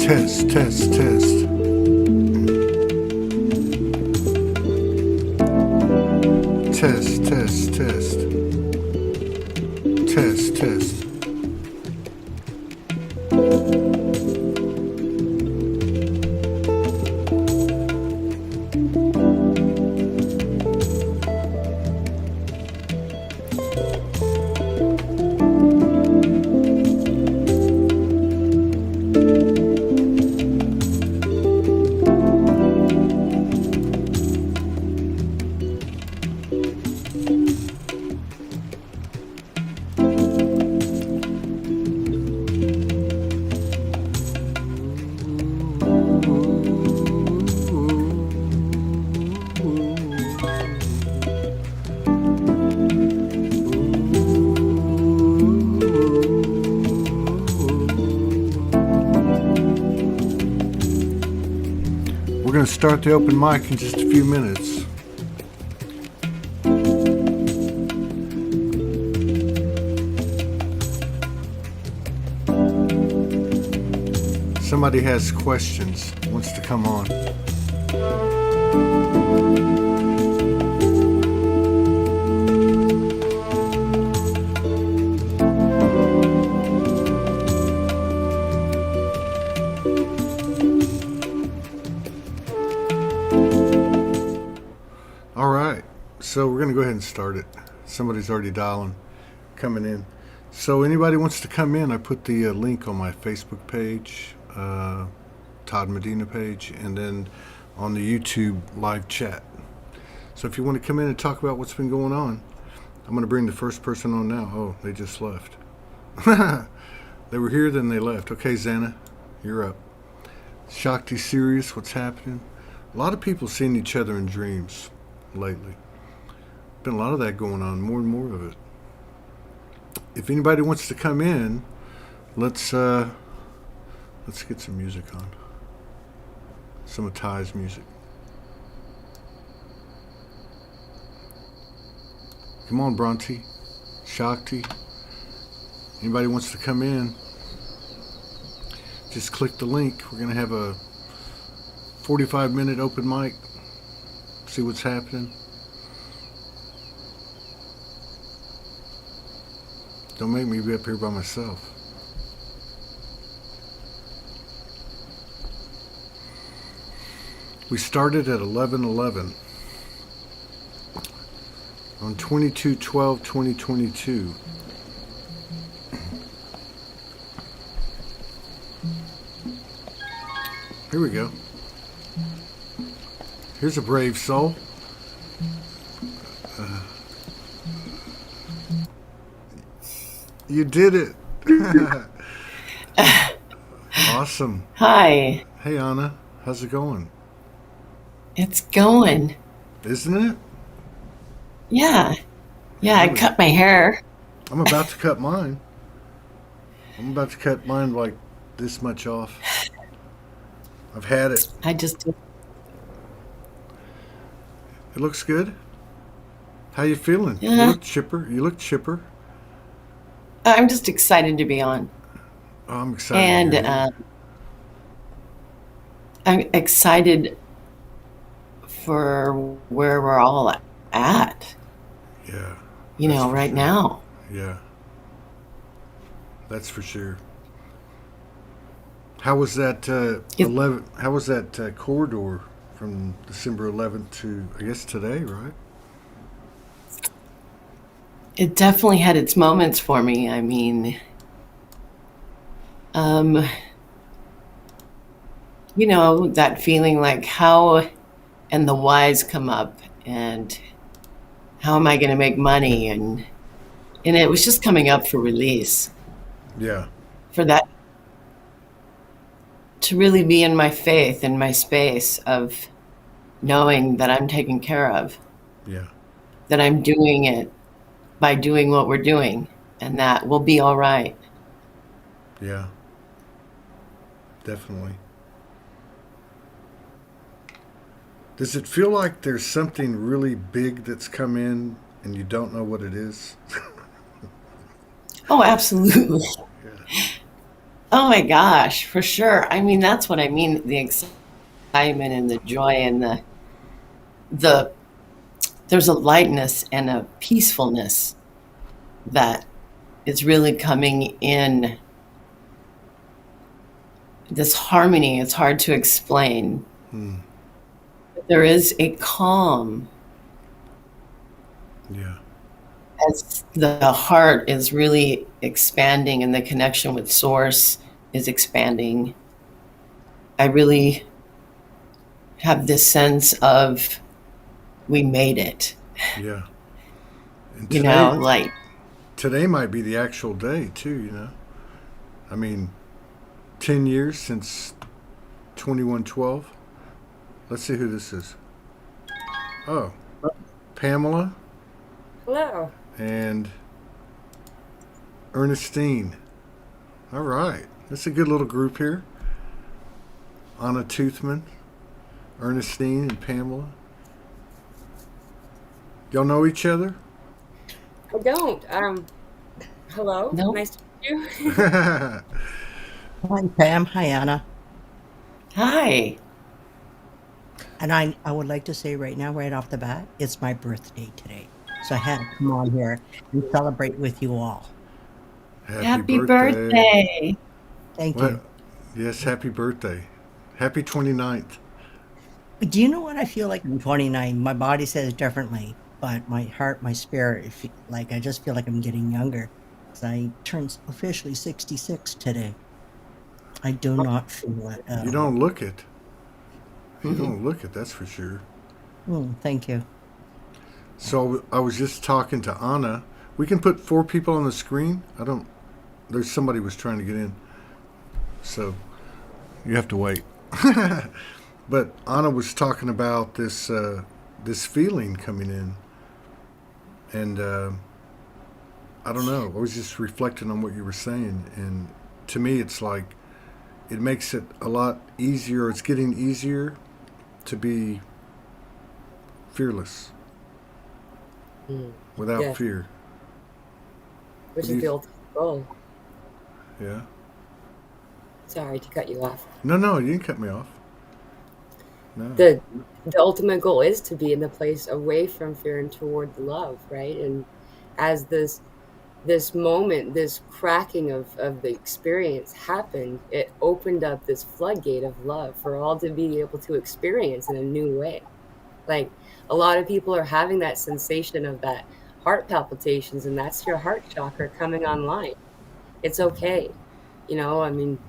Test, test, test. Test, test, test. Test, test. We're going to start the open mic in just a few minutes. Somebody has questions, wants to come on. All right, so we're going to go ahead and start it. Somebody's already dialing, coming in. So anybody wants to come in, I put the link on my Facebook page, Todd Medina page, and then on the YouTube live chat. So if you want to come in and talk about what's been going on, I'm going to bring the first person on now. Oh, they just left. They were here, then they left. Okay, Xana, you're up. Shakti, serious, what's happening? A lot of people seeing each other in dreams lately. Been a lot of that going on, more and more of it. If anybody wants to come in, let's get some music on. Some of Ty's music. Come on, Bronte, Shakti. Anybody wants to come in, just click the link. We're going to have a 45-minute open mic. See what's happening. Don't make me be up here by myself. We started at 11:11 on 22/12/2022. Here we go. Here's a brave soul. You did it. Awesome. Hi. Hey, Anna. How's it going? It's going. Isn't it? Yeah. Yeah, I cut my hair. I'm about to cut mine. I'm about to cut mine like this much off. I've had it. It It looks good. How you feeling? You look chipper. You look chipper. I'm just excited to be on. Oh, I'm excited. And I'm excited for where we're all at. Yeah. You know, right now. Yeah. That's for sure. How was that 11? How was that corridor from December 11th to, I guess, today, right? It definitely had its moments for me. I mean, you know, that feeling like how and the whys come up and how am I going to make money? And it was just coming up for release. Yeah. For that to really be in my faith, in my space of knowing that I'm taken care of. Yeah. That I'm doing it by doing what we're doing, and that we'll be all right. Yeah. Definitely. Does it feel like there's something really big that's come in and you don't know what it is? Oh, absolutely. Yeah. Oh my gosh, for sure. I mean, that's what I mean, the excitement and the joy and the there's a lightness and a peacefulness that is really coming in, this harmony. It's hard to explain. Hmm. There is a calm Yeah. as the heart is really expanding and the connection with source is expanding. I really have this sense of we made it, Yeah. And you know, like, today might be the actual day too, you know. I mean, 10 years since 2112. Let's see who this is. Oh, Pamela Hello. and Ernestine. All right. That's a good little group here. Anna Toothman, Ernestine, and Pamela. Y'all know each other? I don't. Hello. no. Nice to meet you. Yeah. Hi, Pam. Hi, Anna. Hi. And I would like to say right now, right off the bat, it's my birthday today. So I had to come on here and celebrate with you all. Happy Happy birthday. birthday. Thank Well, you. yes, happy birthday. Happy 29th. Do you know what I feel like? I'm 29. My body says differently, but my heart, my spirit, like I just feel like I'm getting younger. 'Cause I turned officially 66 today. I do not feel it at You all. don't look it. You don't look it, that's for sure. Thank you. So I was just talking to Anna. We can put 4 people on the screen. I don't. There's somebody was trying to get in, so you have to wait. But Anna was talking about this feeling coming in, and I don't know. I was just reflecting on what you were saying, and to me, it's like it makes it a lot easier. It's getting easier to be fearless Mm, without yes, fear. which What do is the you? ultimate goal. Yeah. Sorry to cut you off. No, no, you didn't cut me off. No. The the ultimate goal is to be in the place away from fear and toward the love, right? And as this moment, this cracking of the experience happened, it opened up this floodgate of love for all to be able to experience in a new way. Like a lot of people are having that sensation of that heart palpitations, and that's your heart chakra coming online. It's okay. I mean,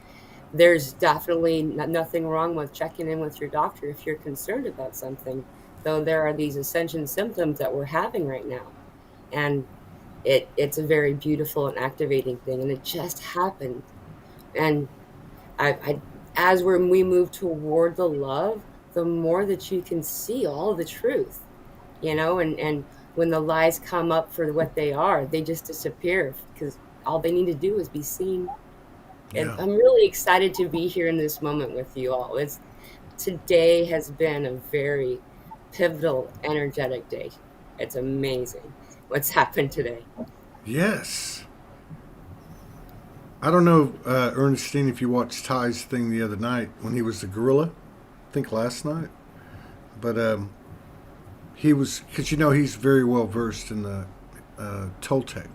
there's definitely nothing wrong with checking in with your doctor if you're concerned about something, though there are these ascension symptoms that we're having right now. And it's a very beautiful and activating thing, and it just happened. And I as we move toward the love, the more that you can see all the truth, and when the lies come up for what they are, they just disappear because all they need to do is be seen. And Yeah. I'm really excited to be here in this moment with you all. Today has been a very pivotal, energetic day. It's amazing what's happened today. Yes. I don't know, Ernestine, if you watched Ty's thing the other night when he was the gorilla. I think last night. But he was, because he's very well versed in the Toltec.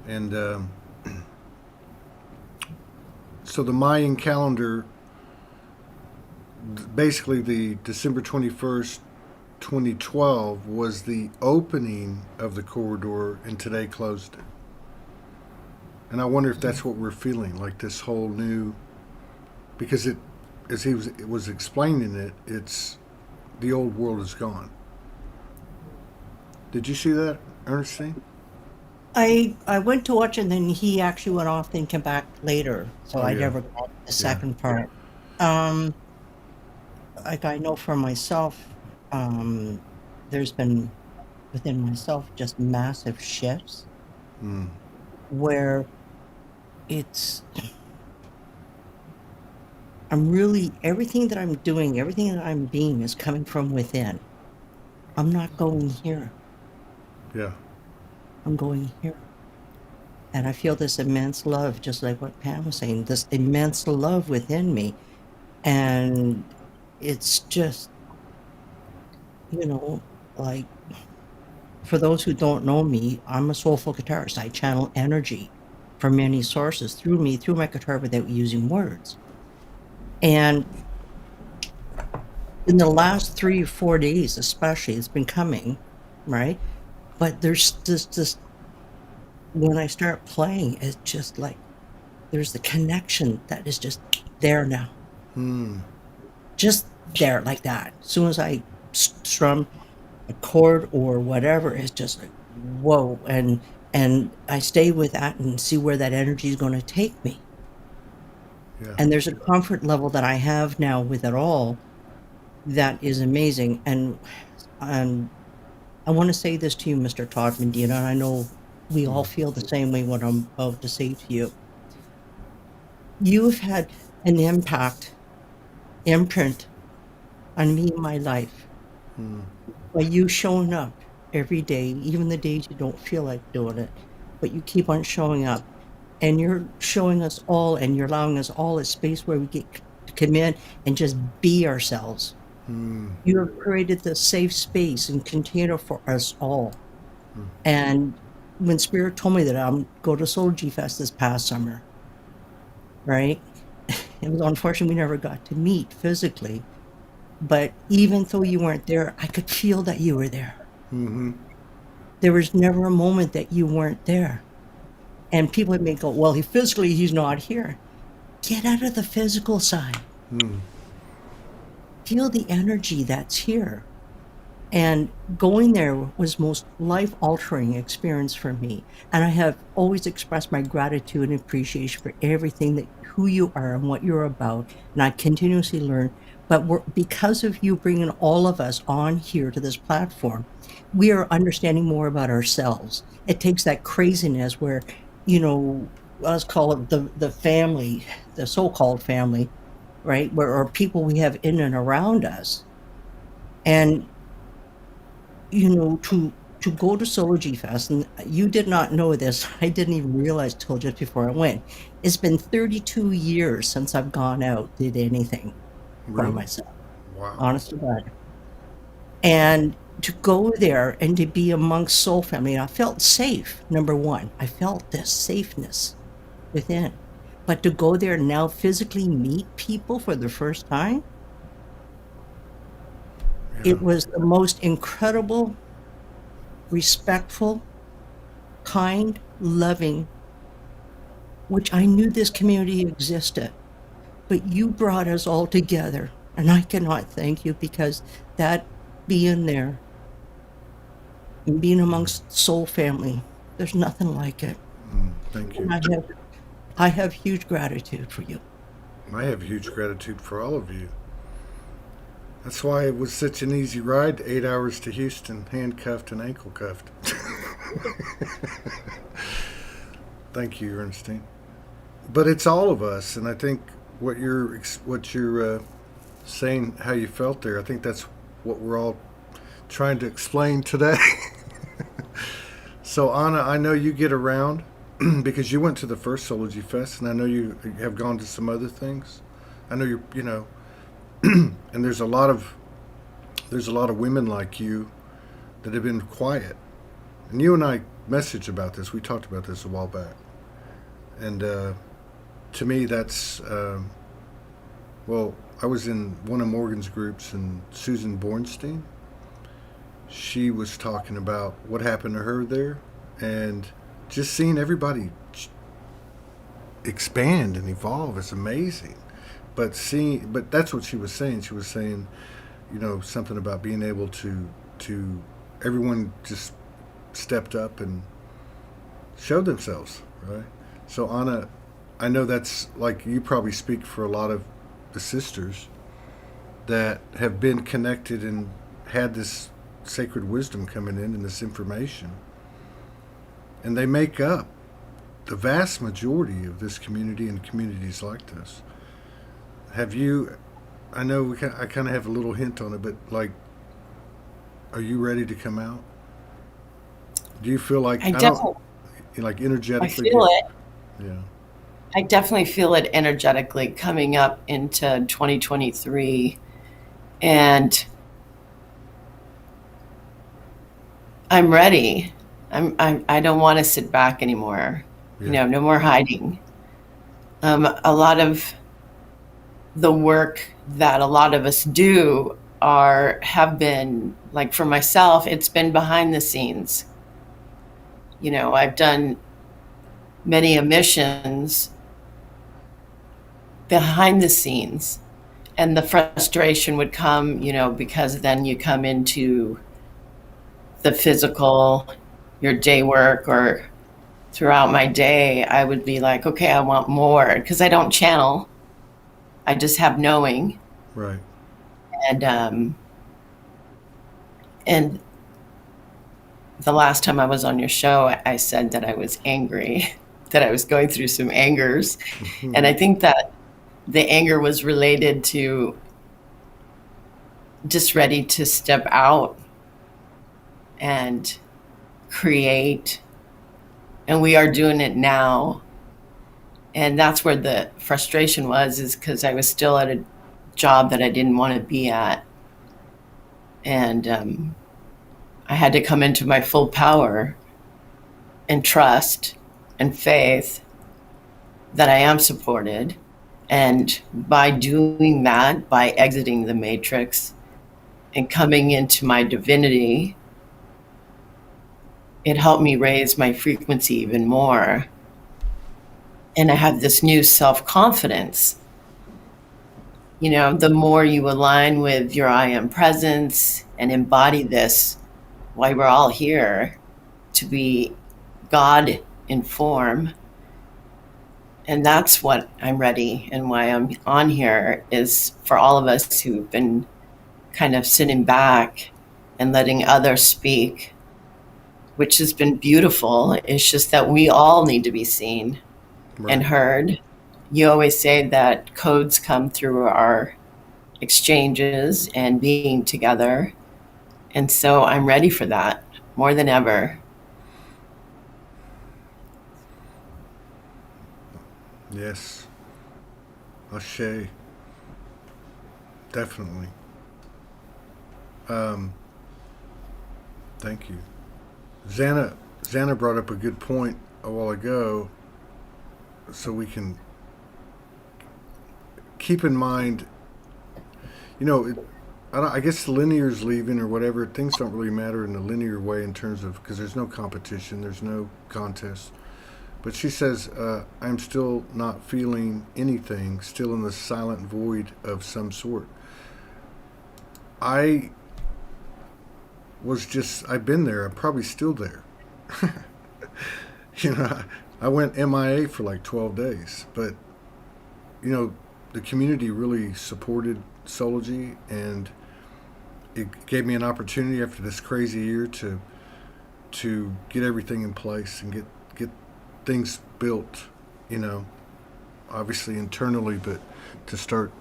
And so the Mayan calendar, basically the December 21st, 2012, was the opening of the corridor, and today closed it. And I wonder if that's what we're feeling, like this whole new, because as it was explaining it, it's the old world is gone. Did you see that, Ernestine? I went to watch, and then he actually went off and came back later, so Oh I yeah, never got the yeah, second part. Um, like I know for myself, there's been within myself just massive shifts mm, where it's I'm really everything that I'm doing, everything that I'm being is coming from within. I'm not going here. yeah, I'm going here. And I feel this immense love, just like what Pam was saying, this immense love within me. And it's just, you know, like for those who don't know me, I'm a soulful guitarist. I channel energy from many sources through me, through my guitar without using words. And in the last 3 or 4 days, especially, it's been coming, right? But there's this when I start playing, it's just like there's the connection that is just there now. Just there like that. As soon as I strum a chord or whatever, it's just like whoa, and I stay with that and see where that energy is going to take me. Yeah. And there's a comfort level that I have now with it all that is amazing. And I want to say this to you, Mr. Todd Medina, and I know we all feel the same way what I'm about to say to you. You've had an imprint on me in my life by you showing up every day, even the days you don't feel like doing it, but you keep on showing up. And you're showing us all, and you're allowing us all a space where we get to come in and just be ourselves. You have created this safe space and container for us all. And when Spirit told me that I'm go to Soulogy Fest this past summer, right? It was unfortunate we never got to meet physically, but even though you weren't there, I could feel that you were there. There was never a moment that you weren't there. And people may go, well, he's not here. Get out of the physical side. Feel the energy that's here. And going there was most life-altering experience for me. And I have always expressed my gratitude and appreciation for everything that who you are and what you're about. And I continuously learn. But because of you bringing all of us on here to this platform, we are understanding more about ourselves. It takes that craziness where, let's call it the family, the so-called family, right? Or people we have in and around us. And to go to Soulogy Fest, and you did not know this, I didn't even realize till just before I went. It's been 32 years since I've gone out, did anything for Really? myself. Wow. Honest to God. And to go there and to be amongst soul family, I felt safe, number one. I felt this safeness within. But to go there and now physically meet people for the first time, Yeah. it was the most incredible, respectful, kind, loving, which I knew this community existed. But you brought us all together, and I cannot thank you because that being there and being amongst soul family, there's nothing like it. Thank you. And I have huge gratitude for you. I have huge gratitude for all of you. That's why it was such an easy ride, 8 hours to Houston, handcuffed and ankle cuffed. Thank you, Ernestine. But it's all of us, and I think what you're saying, how you felt there, I think that's what we're all trying to explain today. So Anna, I know you get around because you went to the first Soulogy Fest, and I know you have gone to some other things. I know and there's a lot of women like you that have been quiet. And you and I messaged about this. We talked about this a while back. And to me, that's I was in one of Morgan's groups, and Susan Bornstein, she was talking about what happened to her there, and just seeing everybody expand and evolve is amazing. But that's what she was saying. She was saying, something about being able to everyone just stepped up and showed themselves, right? So Anna, I know that's like you probably speak for a lot of the sisters that have been connected and had this sacred wisdom coming in and this information, and they make up the vast majority of this community and communities like this. Have you? I know I kind of have a little hint on it, but like, are you ready to come out? Do you feel like I definitely. like I energetically feel get, it. yeah. I definitely feel it energetically coming up into 2023. And I'm ready. I don't want to sit back anymore. Yeah. No more hiding. A lot of the work that a lot of us do have been, like, for myself, it's been behind the scenes. I've done many emissions behind the scenes, and the frustration would come, because then you come into the physical, your day work, or throughout my day, I would be like, okay, I want more, because I don't channel. I just have knowing. Right. And the last time I was on your show, I said that I was angry, that I was going through some angers. And I think that the anger was related to just ready to step out and create. And we are doing it now. And that's where the frustration was, is because I was still at a job that I didn't want to be at. And I had to come into my full power and trust and faith that I am supported. And by doing that, by exiting the matrix and coming into my divinity, it helped me raise my frequency even more. And I have this new self-confidence. The more you align with your I am presence and embody this, why we're all here, to be God in form. And that's what I'm ready, and why I'm on here, is for all of us who've been kind of sitting back and letting others speak, which has been beautiful. It's just that we all need to be seen and Right. heard. You always say that codes come through our exchanges and being together. And so I'm ready for that more than ever. Yes. Ashe. Definitely. Um, Thank you. Xana brought up a good point a while ago, so we can keep in mind, I guess the linear's leaving or whatever. Things don't really matter in the linear way in terms of, because there's no competition, there's no contest. But she says, I'm still not feeling anything, still in the silent void of some sort. I've been there. I'm probably still there. you know, I went MIA for like 12 days, but the community really supported Soulogy, and it gave me an opportunity after this crazy year to get everything in place and get things built, obviously internally, but to start,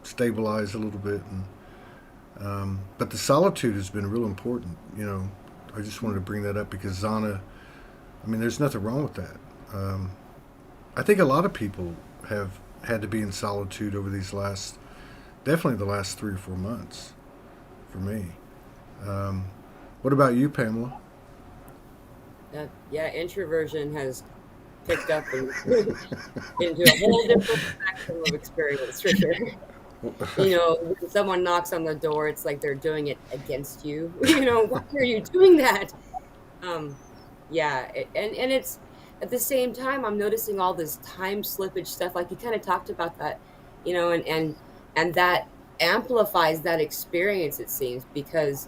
stabilize a little bit. And but the solitude has been real important. I just wanted to bring that up because Zana, there's nothing wrong with that. I think a lot of people have had to be in solitude over definitely the last 3 or 4 months for me. What about you, Pamela? Yeah, introversion has picked up into a whole different spectrum of experience, for sure. When someone knocks on the door, it's like they're doing it against you. Why are you doing that? Yeah, and it's at the same time, I'm noticing all this time slippage stuff. Like you kind of talked about that, and that amplifies that experience. It seems because,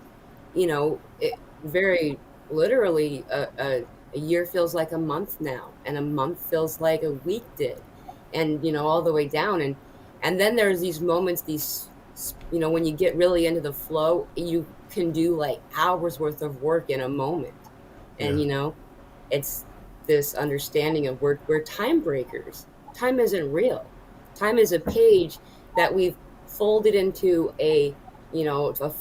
it very literally a year feels like a month now, and a month feels like a week did, and all the way down, and then there's these moments, when you get really into the flow, you can do like hours worth of work in a moment, and Yeah. it's this understanding of we're time breakers. Time isn't real. Time is a page that we've folded into a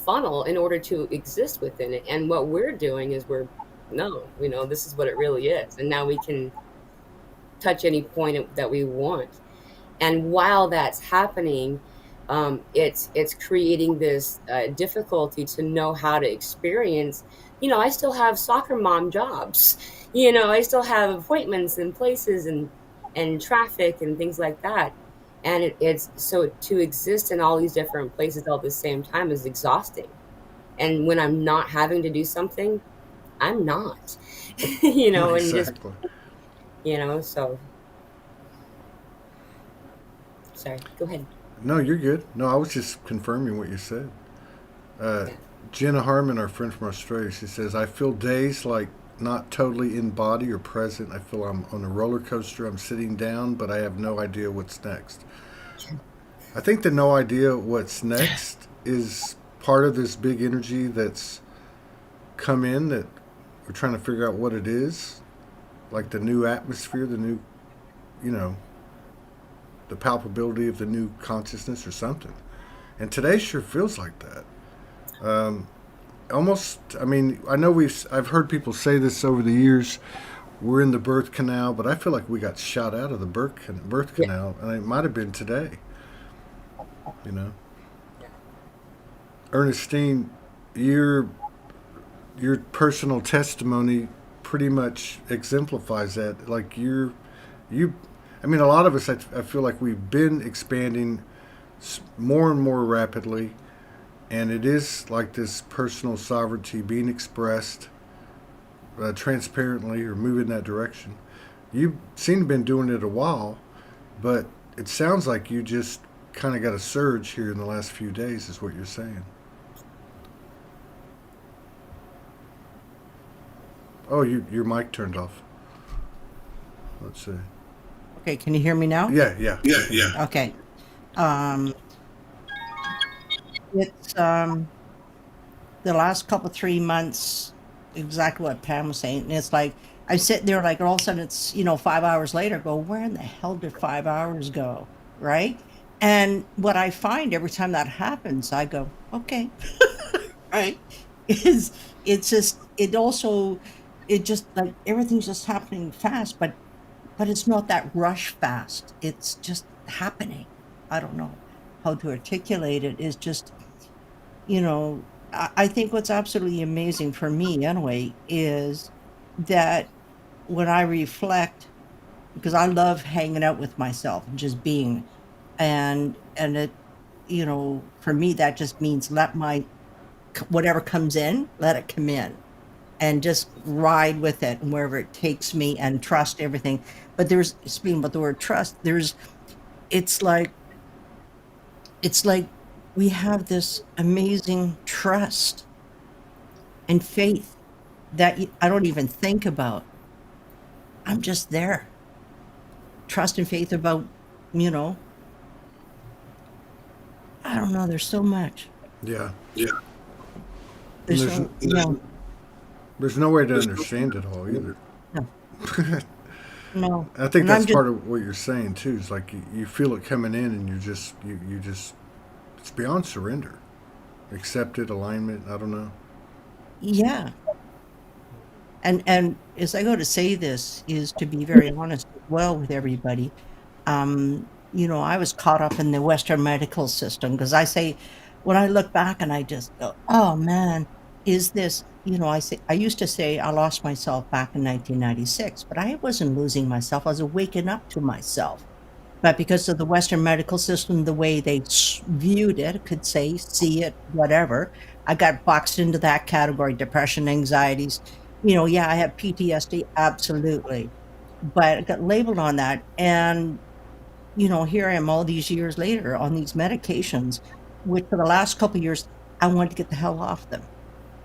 funnel in order to exist within it. And what we're doing is we're no, this is what it really is. And now we can touch any point that we want. And while that's happening, it's creating this difficulty to know how to experience. I still have soccer mom jobs. I still have appointments and places and traffic and things like that. And it's so to exist in all these different places all at the same time is exhausting. And when I'm not having to do something, I'm not, and just, Exactly. so sorry, go ahead. No, you're good. No, I was just confirming what you said. Uh, Yeah. Jenna Harmon, our friend from Australia, she says, I feel days like not totally in body or present. I feel I'm on a roller coaster. I'm sitting down, but I have no idea what's next. I think the no idea what's next is part of this big energy that's come in that we're trying to figure out what it is. Like the new atmosphere, the new, you know, the palpability of the new consciousness or something. And today sure feels like that. Um, Almost, I mean, I've heard people say this over the years. We're in the birth canal, but I feel like we got shot out of the birth Yeah. canal, and it might have been today. You know, Ernestine, your your personal testimony pretty much exemplifies that. Like you, I mean, a lot of us, I feel like we've been expanding more and more rapidly, and it is like this personal sovereignty being expressed transparently or moving in that direction. You seem to have been doing it a while, but it sounds like you just kind of got a surge here in the last few days, is what you're saying. Oh, your mic turned off. Let's see. Okay, can you hear me now? Yeah, yeah. Okay. Um, it's the last couple 3 months, exactly what Pam was saying. And it's like I sit there like all of a sudden it's 5 hours later, go, where in the hell did 5 hours go? Right. And what I find every time that happens, I go, okay, right. Is it just like everything's just happening fast, but it's not that rush fast. It's just happening. I don't know how to articulate it. It's just, you know, I think what's absolutely amazing for me anyway is that when I reflect, because I love hanging out with myself and just being, and it, for me that just means let my whatever comes in, let it come in and just ride with it and wherever it takes me and trust everything. But speaking about the word trust, it's like, it's like we have this amazing trust and faith that I don't even think about. I'm just there. Trust and faith about, you know, I don't know. There's so much. Yeah. And There's so, no, there's no way to understand it all either. no, no. I think And I'm that's just, part of what you're saying too. Is like you feel it coming in, and you just it's beyond surrender, accepted alignment. I don't know. yeah. And as I go to say this is to be very honest as well with everybody. I was caught up in the Western medical system because I say, when I look back and I just go, oh man, is this, I used to say I lost myself back in 1996, but I wasn't losing myself. I was waking up to myself. But because of the Western medical system, the way they viewed it, could say, see it, whatever, I got boxed into that category, depression, anxieties. Yeah, I have PTSD, absolutely. But I got labeled on that. And here I am all these years later on these medications, which for the last couple of years, I wanted to get the hell off them.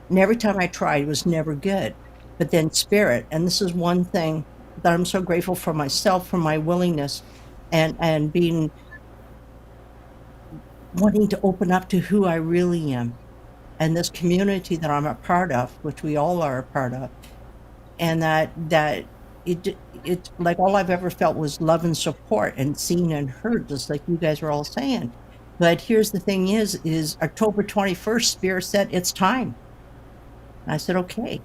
And every time I tried, it was never good. But then spirit, and this is one thing that I'm so grateful for myself, for my willingness and being, wanting to open up to who I really am. And this community that I'm a part of, which we all are a part of, and that it's like all I've ever felt was love and support and seen and heard, just like you guys were all saying. But here's the thing is October 21st, Spirit said, it's time. And I said, okay.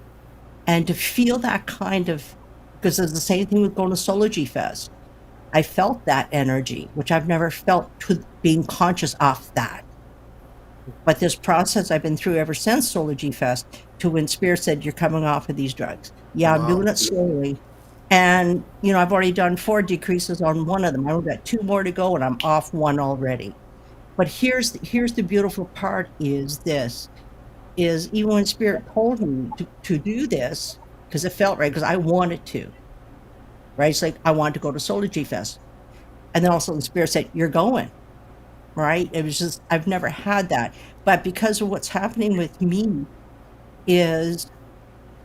And to feel that kind of, because it's the same thing with going to Soulogy Fest. I felt that energy, which I've never felt to being conscious of that. But this process I've been through ever since Soulogy Fest, to when Spirit said, you're coming off of these drugs. Yeah, I'm Wow. doing it slowly. And, I've already done 4 decreases on one of them. I've got 2 more to go, and I'm off one already. But here's the beautiful part is this, is even when Spirit told me to do this, because it felt right, because I wanted to, right? It's like, I wanted to go to Soulogy Fest. And then also the Spirit said, you're going, right? It was just, I've never had that. But because of what's happening with me is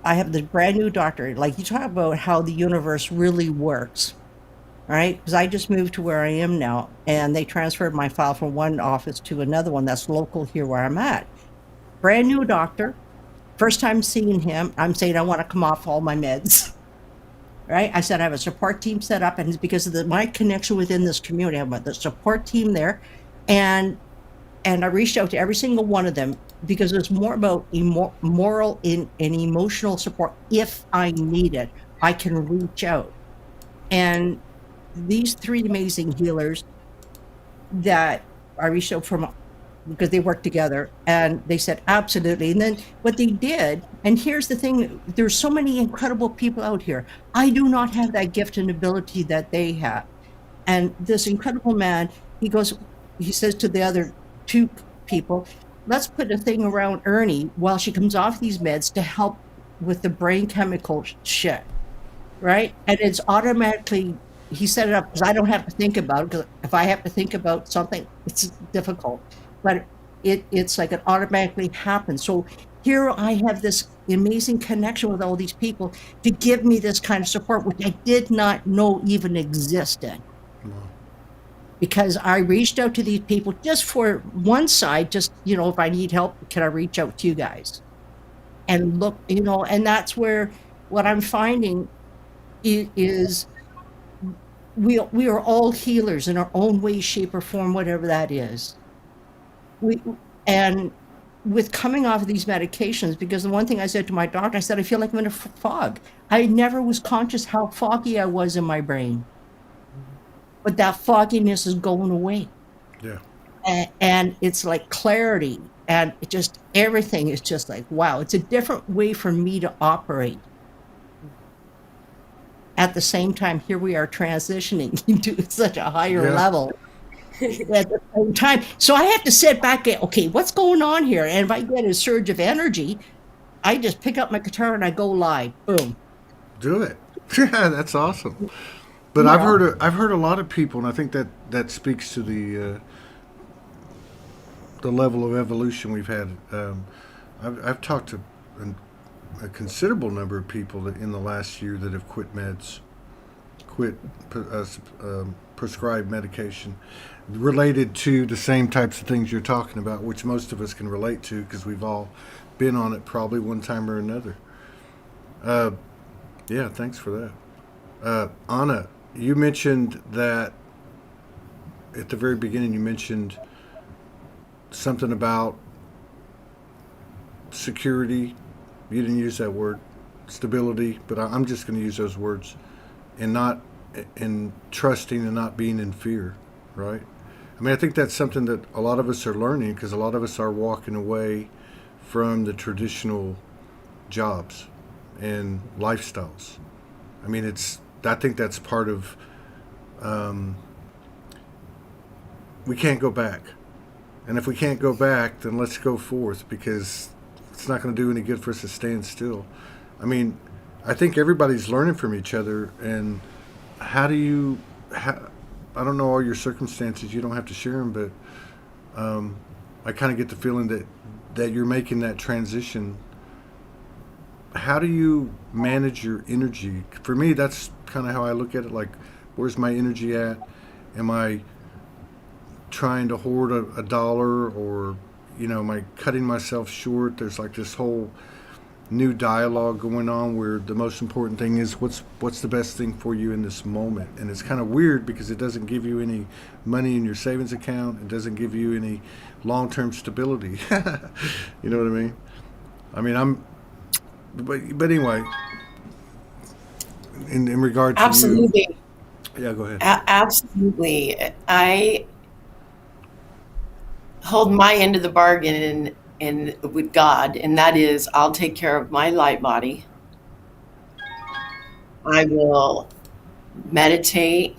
I have this brand new doctor. Like, you talk about how the universe really works, right? Because I just moved to where I am now, and they transferred my file from one office to another one that's local here where I'm at. Brand new doctor. First time seeing him, I'm saying I want to come off all my meds. Right? I said I have a support team set up, and it's because of my connection within this community. I have the support team there, and I reached out to every single one of them because it's more about moral and emotional support. If I need it, I can reach out. And these 3 amazing healers that I reached out from, because they work together, and they said absolutely. And then what they did, and here's the thing, there's so many incredible people out here. I do not have that gift and ability that they have. And this incredible man, he says to the other 2 people, let's put a thing around Ernie while she comes off these meds to help with the brain chemical shit, right? And it's automatically, he set it up because I don't have to think about it, because if I have to think about something, it's difficult. But it's like it automatically happens. So here I have this amazing connection with all these people to give me this kind of support, which I did not know even existed. Wow. Because I reached out to these people just for one side, just, if I need help, can I reach out to you guys? And look, and that's where what I'm finding is we are all healers in our own way, shape, or form, whatever that is. And with coming off of these medications, because the one thing I said to my doctor, I said, I feel like I'm in a fog. I never was conscious how foggy I was in my brain. But that fogginess is going away. Yeah. And it's like clarity, and it just, everything is just like, wow, it's a different way for me to operate. At the same time, here we are transitioning into such a higher level at the same time. So I have to sit back and, okay, what's going on here? And if I get a surge of energy, I just pick up my guitar and I go live. Boom. Do it. Yeah, that's awesome. But Yeah. I've heard a lot of people, and I think that speaks to the level of evolution we've had. I've talked to a considerable number of people that in the last year that have quit meds, prescribed medication related to the same types of things you're talking about, which most of us can relate to because we've all been on it probably one time or another. Yeah, thanks for that. Anna, you mentioned that at the very beginning, you mentioned something about security. You didn't use that word, stability, but I'm just going to use those words, and not in trusting and not being in fear, right? I mean, I think that's something that a lot of us are learning because a lot of us are walking away from the traditional jobs and lifestyles. I mean, I think that's part of, we can't go back. And if we can't go back, then let's go forth because it's not going to do any good for us to stand still. I mean, I think everybody's learning from each other. And I don't know all your circumstances. You don't have to share them, but I kind of get the feeling that you're making that transition. How do you manage your energy? For me, that's kind of how I look at it. Like, where's my energy at? Am I trying to hoard a dollar, or am I cutting myself short? There's like this whole new dialogue going on where the most important thing is what's the best thing for you in this moment. And it's kind of weird because it doesn't give you any money in your savings account. It doesn't give you any long-term stability. You know what I mean? I mean, but anyway, in regard to you, Absolutely. yeah, go ahead. Absolutely. I hold my end of the bargain with God, and that is I'll take care of my light body. I will meditate,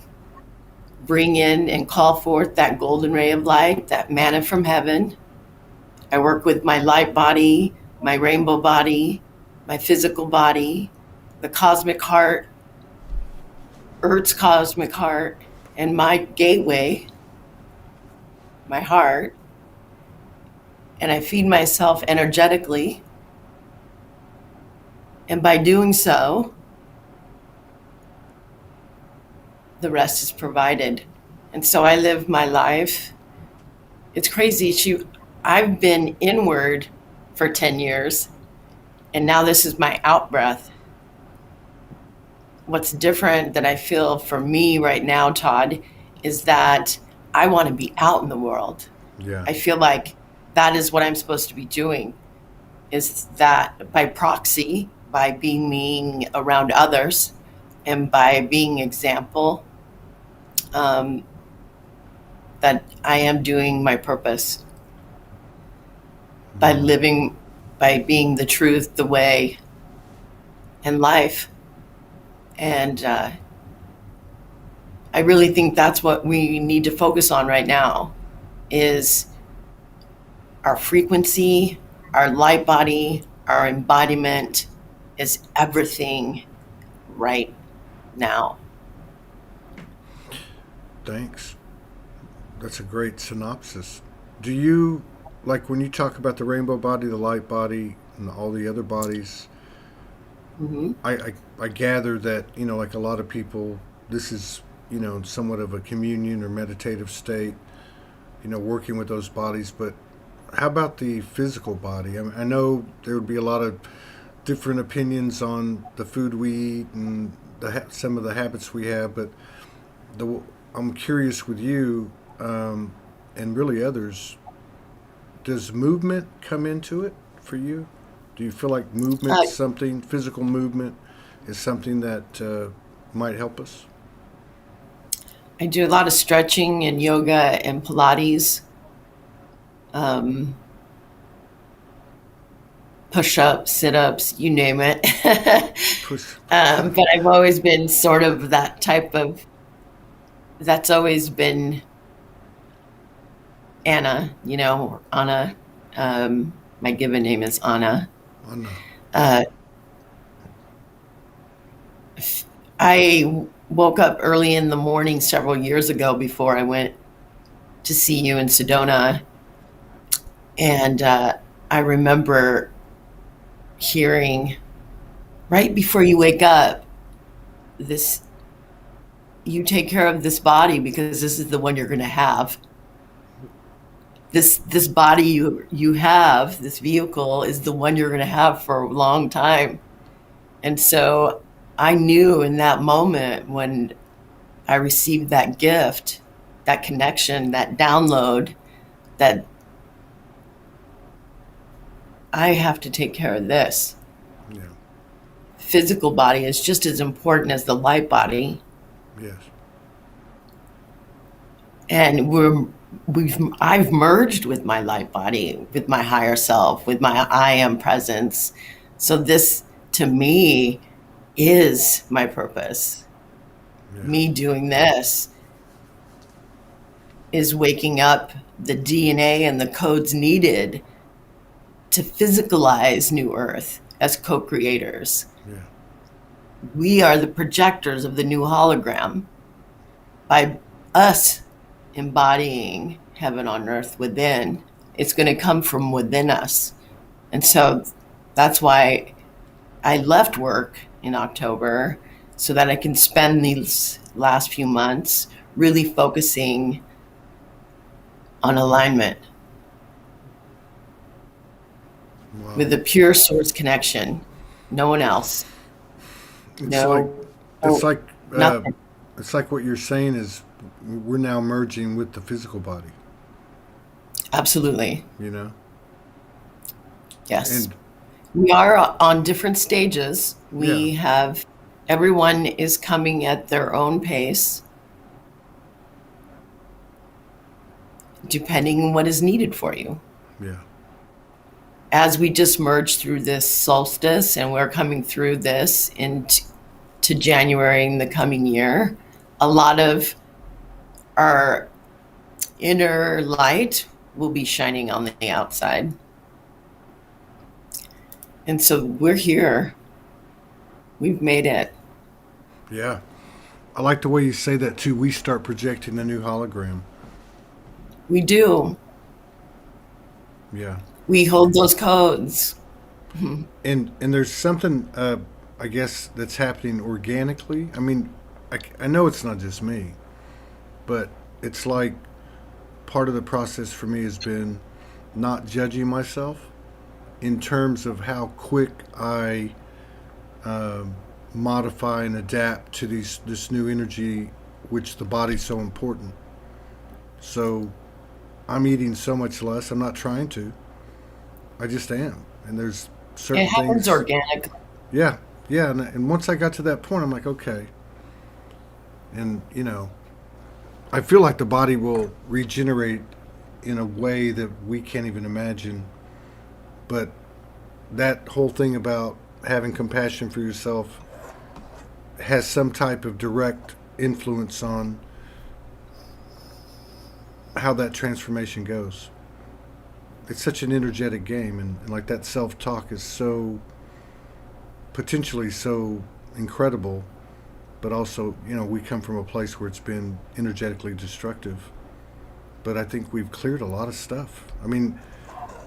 bring in and call forth that golden ray of light, that manna from heaven. I work with my light body, my rainbow body, my physical body, the cosmic heart, Earth's cosmic heart, and my gateway, my heart. And I feed myself energetically. And by doing so, the rest is provided. And so I live my life. It's crazy. I've been inward for 10 years, and now this is my out breath. What's different that I feel for me right now, Todd, is that I want to be out in the world. Yeah. I feel like that is what I'm supposed to be doing, is that by proxy, by being around others and by being example, that I am doing my purpose by living, by being the truth, the way, and life. And I really think that's what we need to focus on right now is our frequency, our light body, our embodiment is everything right now. Thanks. That's a great synopsis. Do you, like when you talk about the rainbow body, the light body, and all the other bodies, Mm-hmm. I gather that, like a lot of people, this is, somewhat of a communion or meditative state, working with those bodies. But how about the physical body? I know there would be a lot of different opinions on the food we eat and some of the habits we have, but I'm curious with you, and really others, does movement come into it for you? Do you feel like movement, physical movement, is something that might help us? I do a lot of stretching and yoga and Pilates, um, push-ups, sit-ups, you name it. Push. But I've always been sort of that type of, that's always been Anna, Anna. My given name is Anna. Oh, no. Uh, I woke up early in the morning several years ago before I went to see you in Sedona. And I remember hearing right before you wake up, this, you take care of this body because this is the one you're going to have. This body you have, this vehicle is the one you're going to have for a long time. And so I knew in that moment when I received that gift, that connection, that download, that I have to take care of this. Yeah. Physical body is just as important as the light body. Yes. And I've merged with my light body, with my higher self, with my I am presence. So this to me is my purpose. Yeah. Me doing this is waking up the DNA and the codes needed to physicalize New Earth as co-creators. Yeah. We are the projectors of the new hologram by us embodying heaven on earth within. It's going to come from within us. And so that's why I left work in October so that I can spend these last few months really focusing on alignment Wow. with a pure source connection. No one else. It's No. it's like Nothing. it's like what you're saying is we're now merging with the physical body, Absolutely. you know? Yes. And We are on different stages. Yeah, We have everyone is coming at their own pace, depending on what is needed for you. yeah, As we just merged through this solstice and we're coming through this into January in the coming year, a lot of our inner light will be shining on the outside. And so we're here. We've made it. yeah. I like the way you say that too. We start projecting the new hologram. We do. Yeah. We hold those codes. And there's something I guess that's happening organically. I mean, I know it's not just me, but it's like part of the process for me has been not judging myself in terms of how quick I modify and adapt to this new energy, which the body's so important. So I'm eating so much less. I'm not trying to. I just am. And there's It certain happens things. organically. Yeah, yeah. And once I got to that point, I'm like, okay. And I feel like the body will regenerate in a way that we can't even imagine. But that whole thing about having compassion for yourself has some type of direct influence on how that transformation goes. It's such an energetic game, and like that self talk is so potentially so incredible, but also, we come from a place where it's been energetically destructive. But I think we've cleared a lot of stuff. I mean,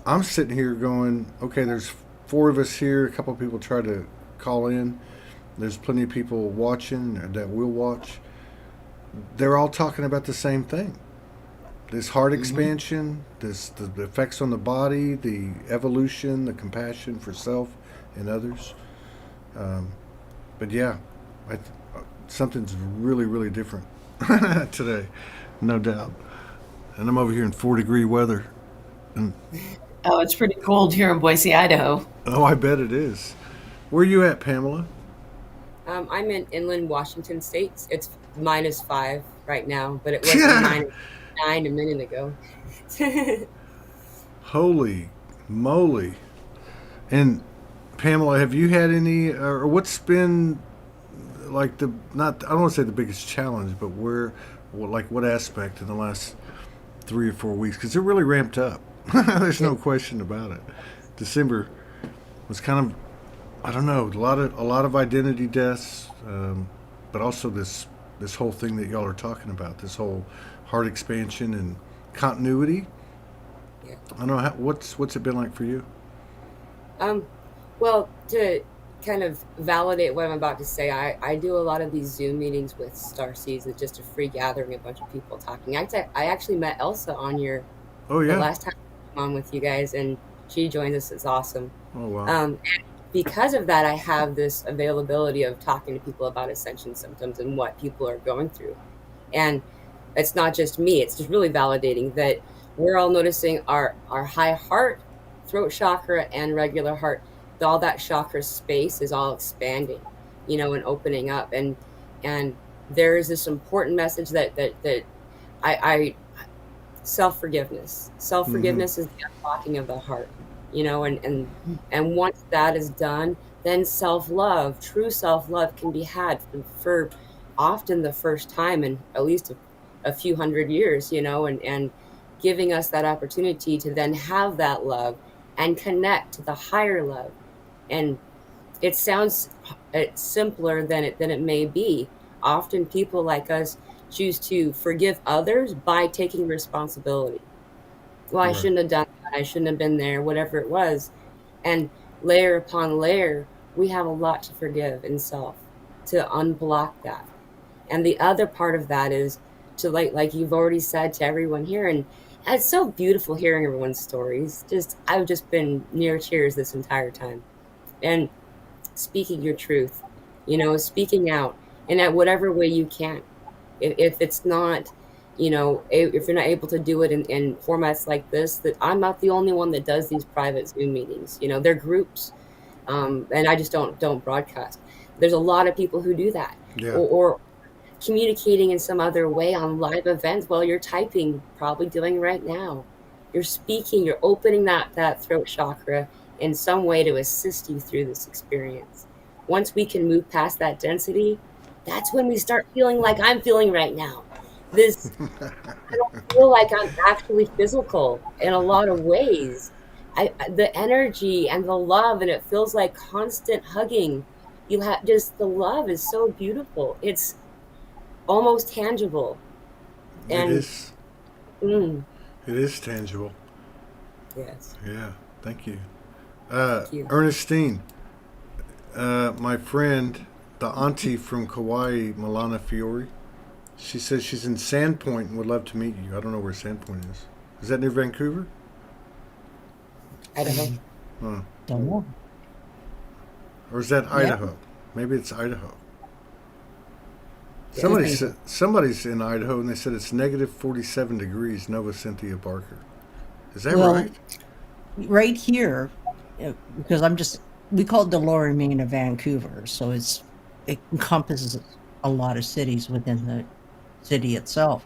I'm sitting here going, okay, there's four of us here. A couple of people try to call in. There's plenty of people watching that will watch. They're all talking about the same thing. This heart expansion, the effects on the body, the evolution, the compassion for self and others. Um, but yeah, I, something's really, really different today, no doubt. And I'm over here in 4-degree weather. And Oh, it's pretty cold here in Boise, Idaho. oh, I bet it is. Where are you at, Pamela? I'm in inland Washington State. It's -5 right now, but it wasn't -9 a minute ago. Holy moly! And Pamela, have you had any, or what's been like the not? I don't want to say the biggest challenge, but like what aspect in the last 3 or 4 weeks? Because it really ramped up. There's no question about it. December was kind of, I don't know, a lot of identity deaths, but also this whole thing that y'all are talking about, this whole heart expansion and continuity. Yeah. I don't know what's it been like for you? Um, well, to kind of validate what I'm about to say, I do a lot of these Zoom meetings with Starseeds. It's just a free gathering, a bunch of people talking. I actually met Elsa on Oh the yeah. last time I came on with you guys, and she joined us. It's awesome. Oh wow. And because of that, I have this availability of talking to people about ascension symptoms and what people are going through. And it's not just me, it's just really validating that we're all noticing our high heart, throat chakra, and regular heart, all that chakra space is all expanding, and opening up. And there is this important message that I self-forgiveness. Hmm. Self-forgiveness is the unlocking of the heart, and once that is done, then self-love, true self-love, can be had for often the first time in at least a few hundred years, and giving us that opportunity to then have that love and connect to the higher love. And it sounds it's simpler than it may be. Often people like us choose to forgive others by taking responsibility. Well, I Right. shouldn't have done that. I shouldn't have been there, whatever it was. And layer upon layer, we have a lot to forgive in self, to unblock that. And the other part of that is to, like you've already said to everyone here, and it's so beautiful hearing everyone's stories. Just I've just been near tears this entire time. And speaking your truth, speaking out in at whatever way you can. If it's not, if you're not able to do it in formats like this, that I'm not the only one that does these private Zoom meetings. They're groups. and I just don't broadcast. There's a lot of people who do that, Yeah. or communicating in some other way on live events. Well, you're typing, probably doing right now. You're speaking, you're opening that throat chakra in some way to assist you through this experience. Once we can move past that density, that's when we start feeling like I'm feeling right now. This, I don't feel like I'm actually physical in a lot of ways. The energy and the love, and it feels like constant hugging. You have just, the love is so beautiful. It's almost tangible. It And is. mm, It is tangible. yes, Yeah. Thank you. thank you. Ernestine, my friend, the auntie from Kauai, Milana Fiore, she says she's in Sandpoint and would love to meet you. I don't know where Sandpoint is. Is that near Vancouver? Idaho. I Huh. don't know. Or is that Yeah. Idaho? Maybe it's Idaho. Yeah. Somebody Maybe. said somebody's in Idaho and they said it's negative 47 degrees. Nova Cynthia Barker. Is that Well, right? right here, because we call it the Lower Main of Vancouver, so it encompasses a lot of cities within the city itself.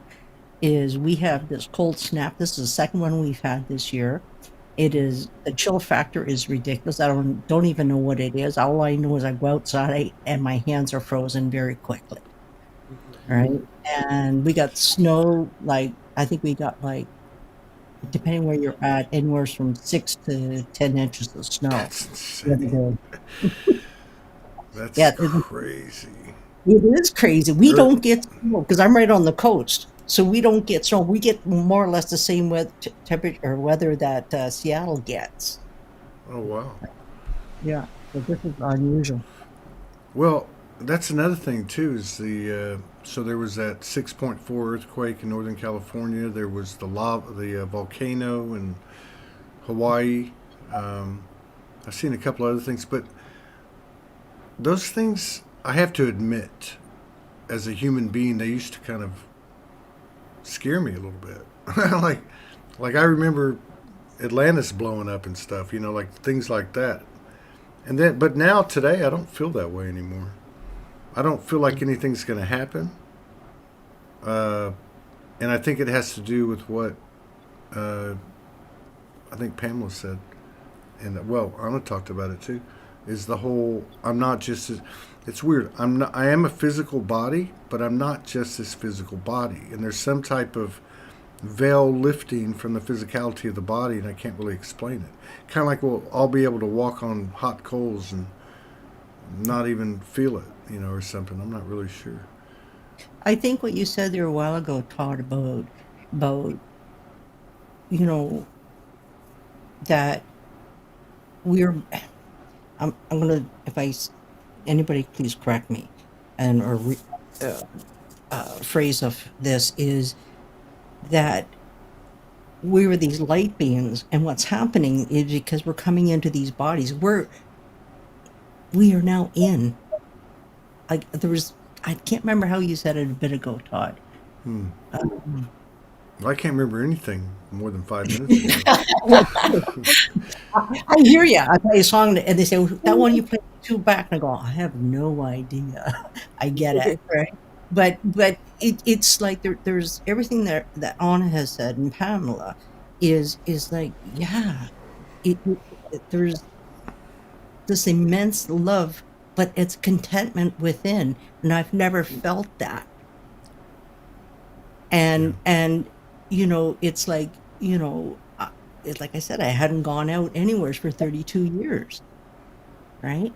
Is we have this cold snap. This is the second one we've had this year. The chill factor is ridiculous. I don't even know what it is. All I know is I go outside and my hands are frozen very quickly. Mhm. Right. And we got snow, like I think we got like, depending where you're at, anywhere from 6 to 10 inches of snow That's the other insane. day. That's Yeah, crazy. it is crazy. We Er, don't get snow because I'm right on the coast, so we don't get snow. We get more or less the same temperature or weather that Seattle gets. oh wow. Yeah, so this is unusual. Well, that's another thing too. Is so there was that 6.4 earthquake in Northern California. There was the volcano in Hawaii. Um, I've seen a couple other things, but those things I have to admit, as a human being, they used to kind of scare me a little bit. like, like I remember Atlantis blowing up and stuff. Like things like that. And then, but now today, I don't feel that way anymore. I don't feel like anything's going to happen. Uh, and I think it has to do with what uh, I think Pamela said, and well, Anna talked about it too. Is the whole I'm not just it's weird. I am a physical body, but I'm not just this physical body. And there's some type of veil lifting from the physicality of the body, and I can't really explain it. Kind of like I'll be able to walk on hot coals and not even feel it, or something. I'm not really sure. I think what you said there a while ago, Todd, about you know that we're. I'm gonna, if anybody please correct me, and uh, phrase of this is that we were these light beings, and what's happening is because we're coming into these bodies, we are now in. Like I can't remember how you said it a bit ago, Todd. Hmm. Um, I can't remember anything more than 5 minutes ago. I hear you. I play a song and they say that one you played two back, and I go, I have no idea. I get it, right? But it's like there's everything that Anna has said and Pamela is like, yeah, there's this immense love, but it's contentment within, and I've never felt that. Yeah. And it's like, it's like I said, I hadn't gone out anywhere for 32 years, right?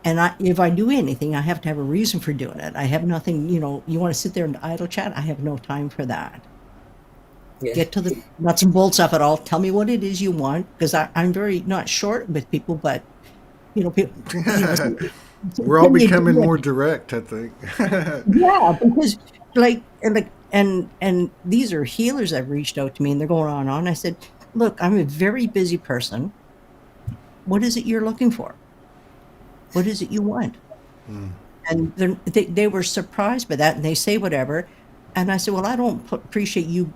And if I do anything, I have to have a reason for doing it. I have nothing, you want to sit there and idle chat, I have no time for that. Yeah. Get to the nuts and bolts of it all. Tell me what it is you want, because I'm very not short with people, but people, We're all can you do becoming it? more direct, I think. Yeah, because and these are healers that have reached out to me, and they're going on and on. I said, look, I'm a very busy person. What is it you're looking for? What is it you want? Hmm. And they were surprised by that, and they say whatever. And I said, well, I don't appreciate you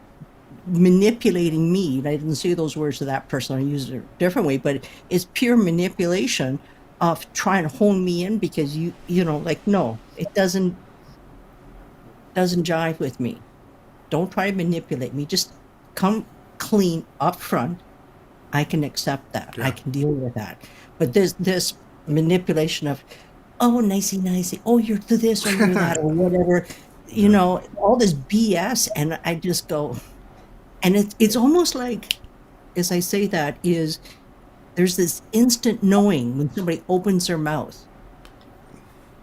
manipulating me. And I didn't say those words to that person. I used it a different way, but it's pure manipulation of trying to hone me in because you know, like, no, it doesn't jive with me. Don't try to manipulate me. Just come clean up front. I can accept that. I Yeah. can deal with that. But there's this manipulation of, oh, nicey, nicey. Oh, you're to this or you're that or whatever. You Yeah. know, all this BS. And I just go, and it's almost like, as I say that, is there's this instant knowing when somebody opens their mouth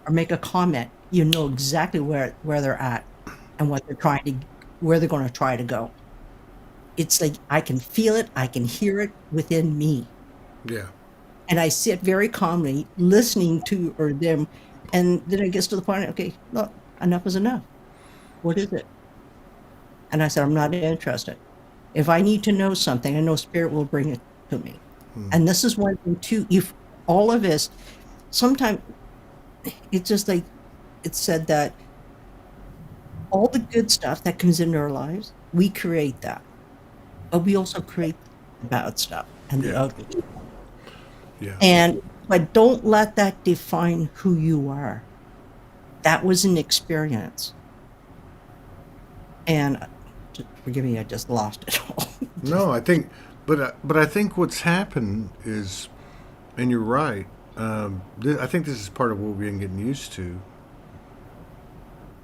or make a comment, you know exactly where they're at and what they're trying to, where they're going to try to go. It's like I can feel it, I can hear it within me. Yeah. And I sit very calmly listening to or them, and then it gets to the point, okay, look, enough is enough. What is it? And I said, I'm not interested. If I need to know something, I know spirit will bring it to me. And this is one thing too, if all of us, sometimes it's just like it's said that all the good stuff that comes into our lives, we create that. But we also create the bad stuff and the Yeah. ugly. Yeah. And but don't let that define who you are. That was an experience. And forgive me, I just lost it all. No, I think, but I think what's happened is, and you're right. I think this is part of what we're getting used to.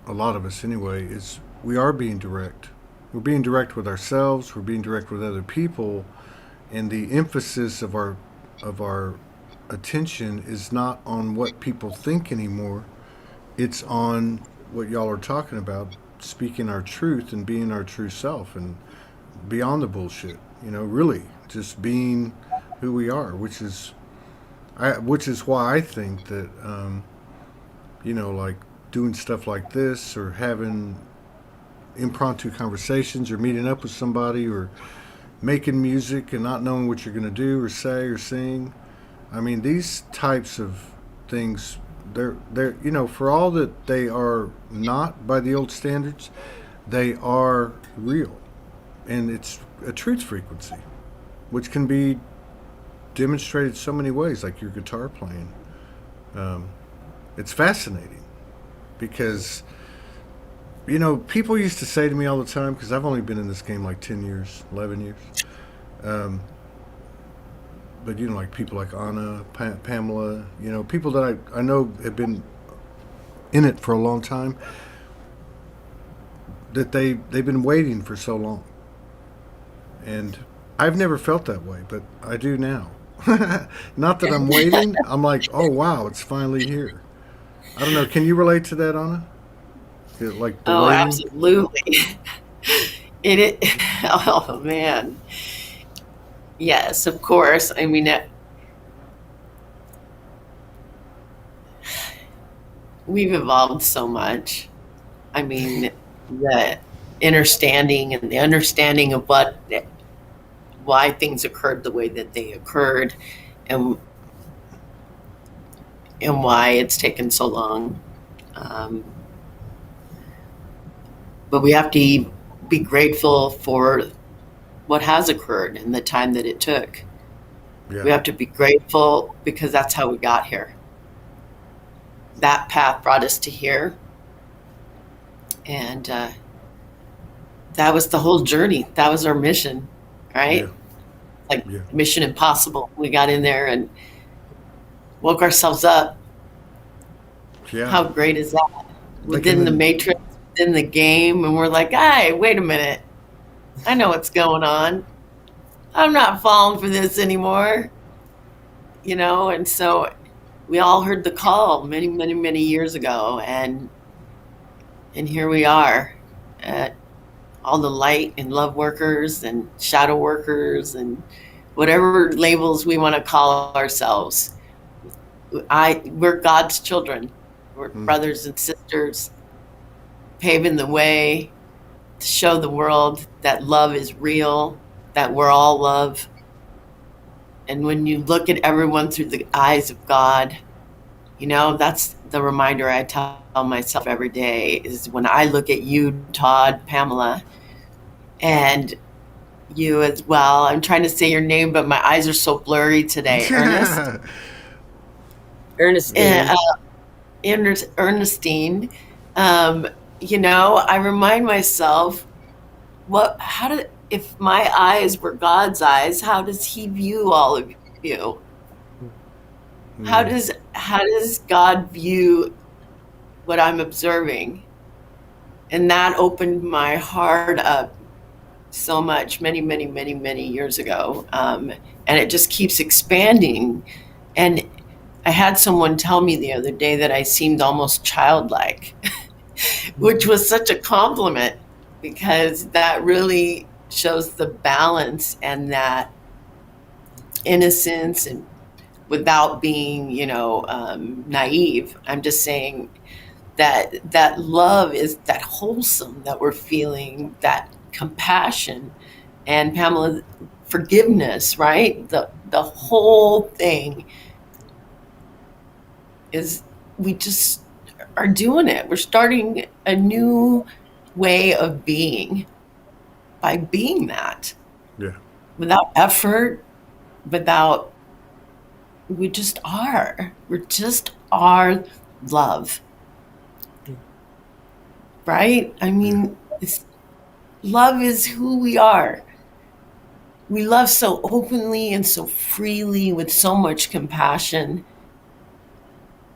A lot of us, anyway, is we are being direct. We're being direct with ourselves. We're being direct with other people, and the emphasis of our attention is not on what people think anymore. It's on what y'all are talking about, speaking our truth and being our true self, and beyond the bullshit. You know, really, just being who we are, which is why I think that, like doing stuff like this or having impromptu conversations or meeting up with somebody or making music and not knowing what you're going to do or say or sing. I mean, these types of things, they're for all that they are not by the old standards, they are real. And it's a truth frequency, which can be demonstrated so many ways, like your guitar playing. It's fascinating because, people used to say to me all the time, because I've only been in this game like 10 years, 11 years. But, like people like Anna, Pamela, people that I know have been in it for a long time, that they've been waiting for so long. And I've never felt that way, but I do now. Not that I'm waiting. I'm like, oh, wow, it's finally here. I don't know. Can you relate to that, Anna? Like the Oh, waiting? absolutely. Oh man. Yes, of course. I mean, we've evolved so much. I mean, the understanding and the understanding of why things occurred the way that they occurred, and why it's taken so long. Um, but we have to be grateful for what has occurred and the time that it took. We Yeah. have to be grateful because that's how we got here. That path brought us to here. And that was the whole journey. That was our mission, right? Yeah. Like Yeah. Mission Impossible. We got in there and woke ourselves up. Yeah. How great is that? Like Within in the the, matrix, within the game, and we're like, hey, wait a minute. I know what's going on. I'm not falling for this anymore. And so we all heard the call many, many, many years ago, and here we are, all the light and love workers and shadow workers and whatever labels we want to call ourselves. We're God's children. We're brothers and sisters, paving the way to show the world that love is real, that we're all love. And when you look at everyone through the eyes of God, that's the reminder I tell myself every day, is when I look at you, Todd, Pamela, and you as well. I'm trying to say your name, but my eyes are so blurry today. Ernest? Ernestine. uh, Ernestine, um, I remind myself, if my eyes were God's eyes, how does He view all of you? How Mm, does God view what I'm observing? And that opened my heart up so much, many, many, many, many years ago, and it just keeps expanding. And I had someone tell me the other day that I seemed almost childlike, which was such a compliment because that really shows the balance and that innocence, and without being, naive. I'm just saying that love is that wholesome that we're feeling, that compassion, and Pamela, forgiveness, right? The whole thing is, we just are doing it. We're starting a new way of being by being that, yeah. without effort, without, we just are. We're just are love, right? I Yeah. mean, love is who we are. We love so openly and so freely with so much compassion.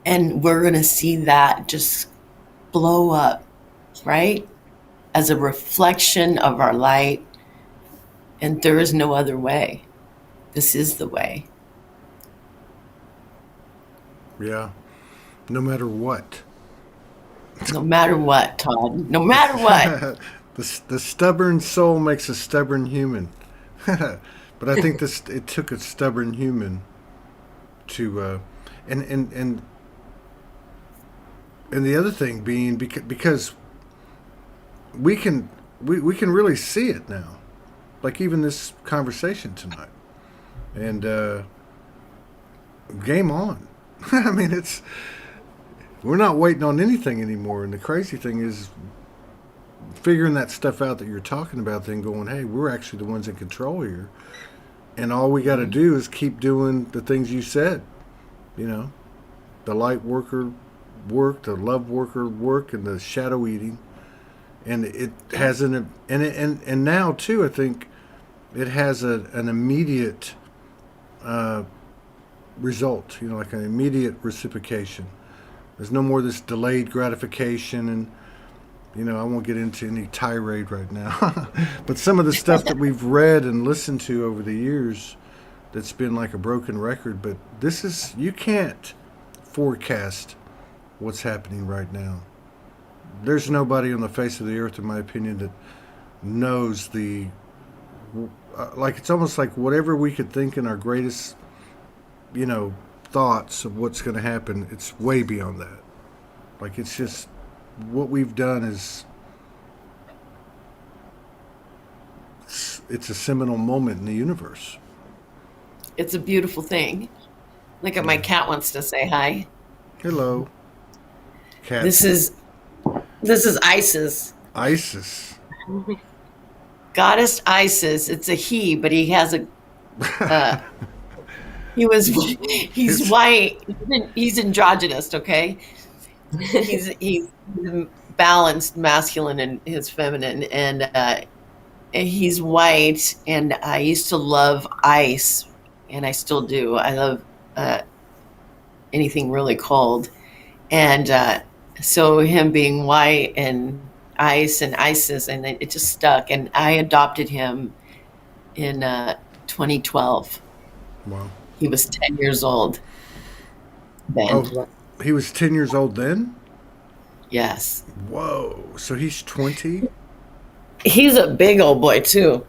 And we're going to see that just blow up, right? As a reflection of our light. And there is no other way. This is the way. Yeah. No matter what. No matter what, Todd. No matter what. The stubborn soul makes a stubborn human. But I think it took a stubborn human to and and and and the other thing being because we can really see it now, like even this conversation tonight, and game on. I mean, we're not waiting on anything anymore, and the crazy thing is figuring that stuff out that you're talking about, then going, hey, we're actually the ones in control here, and all we got to do is keep doing the things you said, you know, the light worker work, the love worker work, and the shadow eating, and it has and now too, I think it has an immediate result, you know, like an immediate reciprocation. There's no more this delayed gratification, and I won't get into any tirade right now, but some of the stuff that we've read and listened to over the years, that's been like a broken record. But you can't forecast what's happening right now. There's nobody on the face of the earth, in my opinion, that knows like, it's almost like whatever we could think in our greatest, thoughts of what's going to happen, it's way beyond that. Like, it's just what we've done it's a seminal moment in the universe. It's a beautiful thing. Look at my Yeah. cat wants to say hi. Hello, cat. This is Isis. Isis. Goddess Isis. It's a he, but he has a uh, he's white. He's androgynous, okay? He's balanced masculine and his feminine, and he's white. And I used to love ice, and I still do. I love anything really cold, and so him being white and ice and Isis, and it just stuck. And I adopted him in 2012. Wow. He was 10 years old then. Oh, he was 10 years old then? Yes. Whoa. So he's 20? He's a big old boy, too.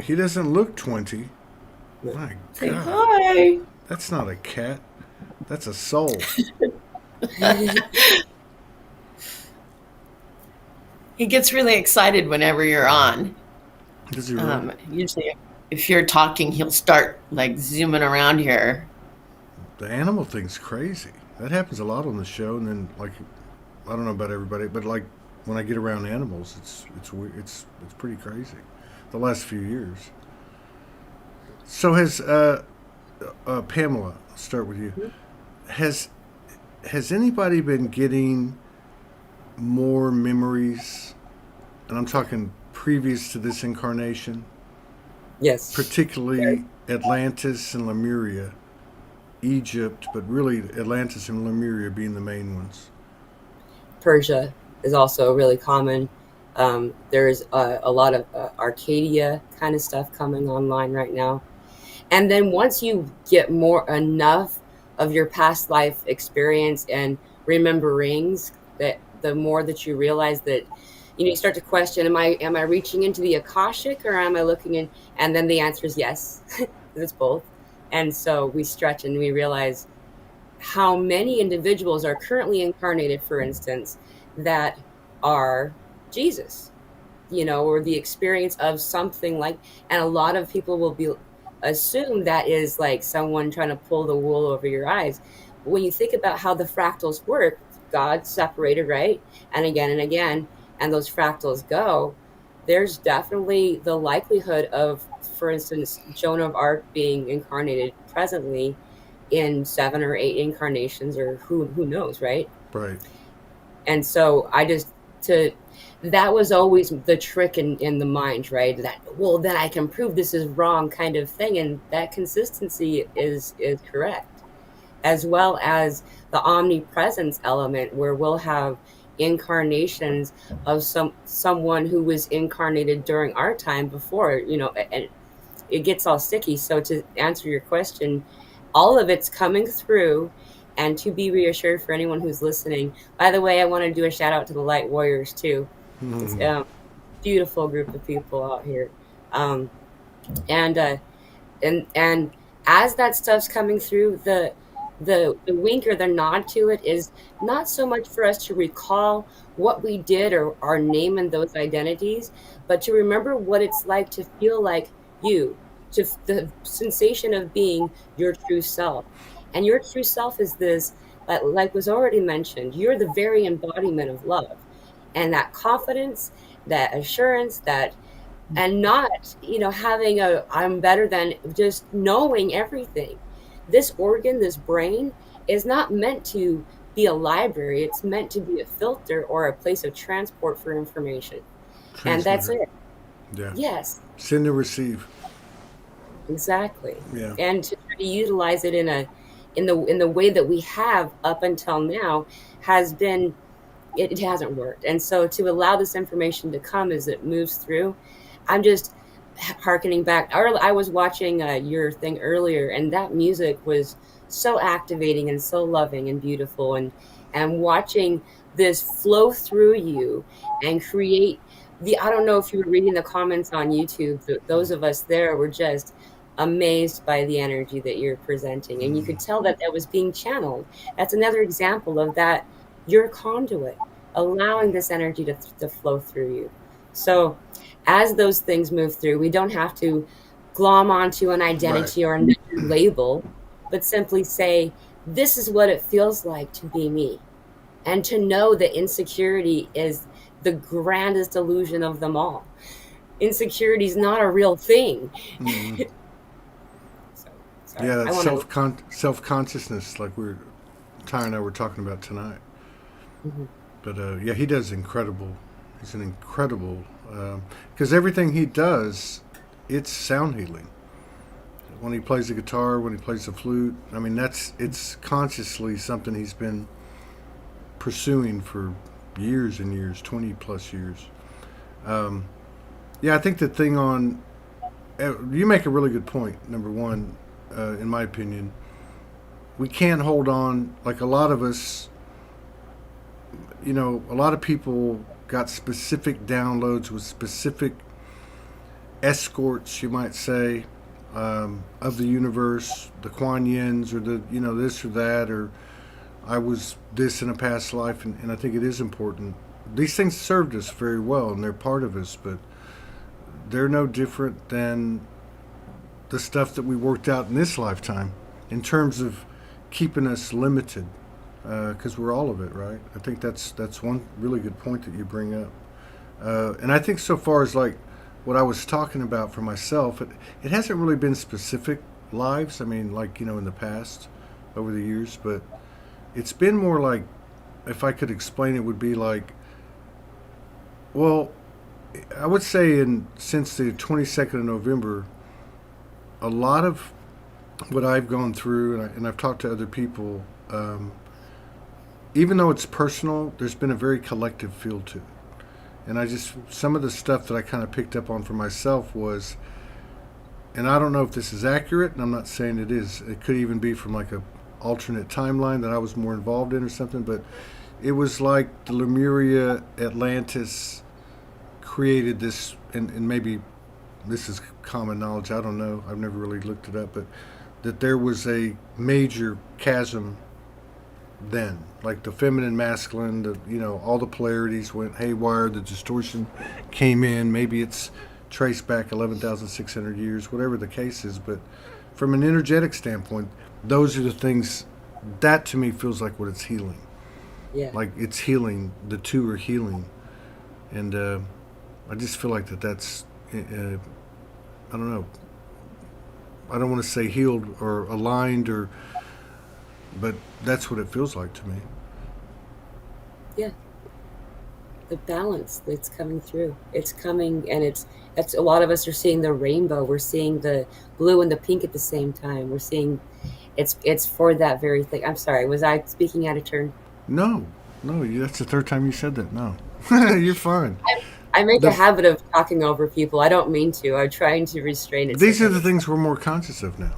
He doesn't look 20. My Say God. hi. That's not a cat. That's a soul. He gets really excited whenever you're on. Does he really? Usually, if you're talking, he'll start like zooming around here. The animal thing's crazy. That happens a lot on the show, and then, like, I don't know about everybody, but like when I get around animals, it's weird. It's pretty crazy. The last few years. So Pamela, I'll start with you. Has has anybody been getting more memories, and I'm talking previous to this incarnation, Yes. particularly Atlantis and Lemuria, Egypt, but really Atlantis and Lemuria being the main ones? Persia is also really common. There's a lot of Arcadia kind of stuff coming online right now. And then once you get more enough of your past life experience and rememberings, that the more that you realize that, you start to question, am I reaching into the Akashic, or am I looking in? And then the answer is yes, because it's both. And so we stretch and we realize how many individuals are currently incarnated, for instance, that are Jesus, or the experience of something like, and a lot of people will be assume that is like someone trying to pull the wool over your eyes. But when you think about how the fractals work, God separated, right? And again, and those fractals go, there's definitely the likelihood of, for instance, Joan of Arc being incarnated presently in 7 or 8 incarnations, or who knows, right? Right. And so I just to that was always the trick in the mind, right? That, well, then I can prove this is wrong kind of thing, and that consistency is correct, as well as the omnipresence element, where we'll have incarnations of someone who was incarnated during our time before, and it gets all sticky. So to answer your question, all of it's coming through. And to be reassured for anyone who's listening, by the way, I want to do a shout out to the Light Warriors too. It's Mm. beautiful group of people out here. Um, and and as that stuff's coming through, the wink or the nod to it is not so much for us to recall what we did or our name and those identities, but to remember what it's like to feel like you, to the sensation of being your true self. And your true self is this, like was already mentioned, you're the very embodiment of love, and that confidence, that assurance, that, and not, having a I'm better than, just knowing everything. This organ, this brain, is not meant to be a library. It's meant to be a filter or a place of transport for information. And that's Transmitter. it. Yeah. Yes, Send and receive. exactly. Yeah. And to try to utilize it in the way that we have up until now has been, it hasn't worked. And so to allow this information to come as it moves through, I'm just harkening back. I was watching your thing earlier, and that music was so activating and so loving and beautiful, and watching this flow through you and create the. I don't know if you were reading the comments on YouTube. Those of us there were just amazed by the energy that you're presenting, and you could tell that that was being channeled. That's another example of that. You're a conduit, allowing this energy to flow through you. So as those things move through, we don't have to glom onto an Right. identity or another label, but simply say, this is what it feels like to be me. And to know that insecurity is the grandest illusion of them all. Insecurity is not a real thing. Mm. So, sorry. Yeah, I that's want to. self consciousness, like Ty and I were talking about tonight. Mhm. But yeah, he does incredible. He's an incredible, because everything he does, it's sound healing. When he plays the guitar, when he plays the flute, I mean, it's consciously something he's been pursuing for years and years, 20 plus years. Um, yeah, I think the thing on you make a really good point. Number one, in my opinion, we can't hold on like a lot of us. A lot of people got specific downloads with specific escorts, you might say, of the universe, the Kuan Yins, or the this or that, or I was this in a past life, and I think it is important. These things served us very well, and they're part of us, but they're no different than the stuff that we worked out in this lifetime in terms of keeping us limited, because we're all of it, right? I think that's one really good point that you bring up. And I think so far as like what I was talking about for myself, it hasn't really been specific lives. I mean, like, in the past, over the years, but it's been more like, if I could explain it, would be like, well, I would say since the 22nd of November, a lot of what I've gone through, and I've talked to other people, even though it's personal, there's been a very collective feel to it. And some of the stuff that I kind of picked up on for myself was, and I don't know if this is accurate, and I'm not saying it is. It could even be from like a alternate timeline that I was more involved in or something, but it was like the Lemuria, Atlantis created this, and maybe this is common knowledge, I don't know, I've never really looked it up, but that there was a major chasm then, like the feminine, masculine, all the polarities went haywire, the distortion came in. Maybe it's traced back 11,600 years, whatever the case is, but from an energetic standpoint, those are the things that to me feels like what it's healing. Yeah. Like it's healing, the two are healing. And I just feel like that's I don't know, I don't want to say healed or aligned, but that's what it feels like to me. Yeah. The balance that's coming through. It's coming, and that's a lot of us are seeing the rainbow. We're seeing the blue and the pink at the same time. We're seeing it's for that very thing. I'm sorry, was I speaking out of turn? No, that's the third time you said that. No, you're fine. I make a habit of talking over people. I don't mean to. I'm trying to restrain it. These are the things we're more conscious of now.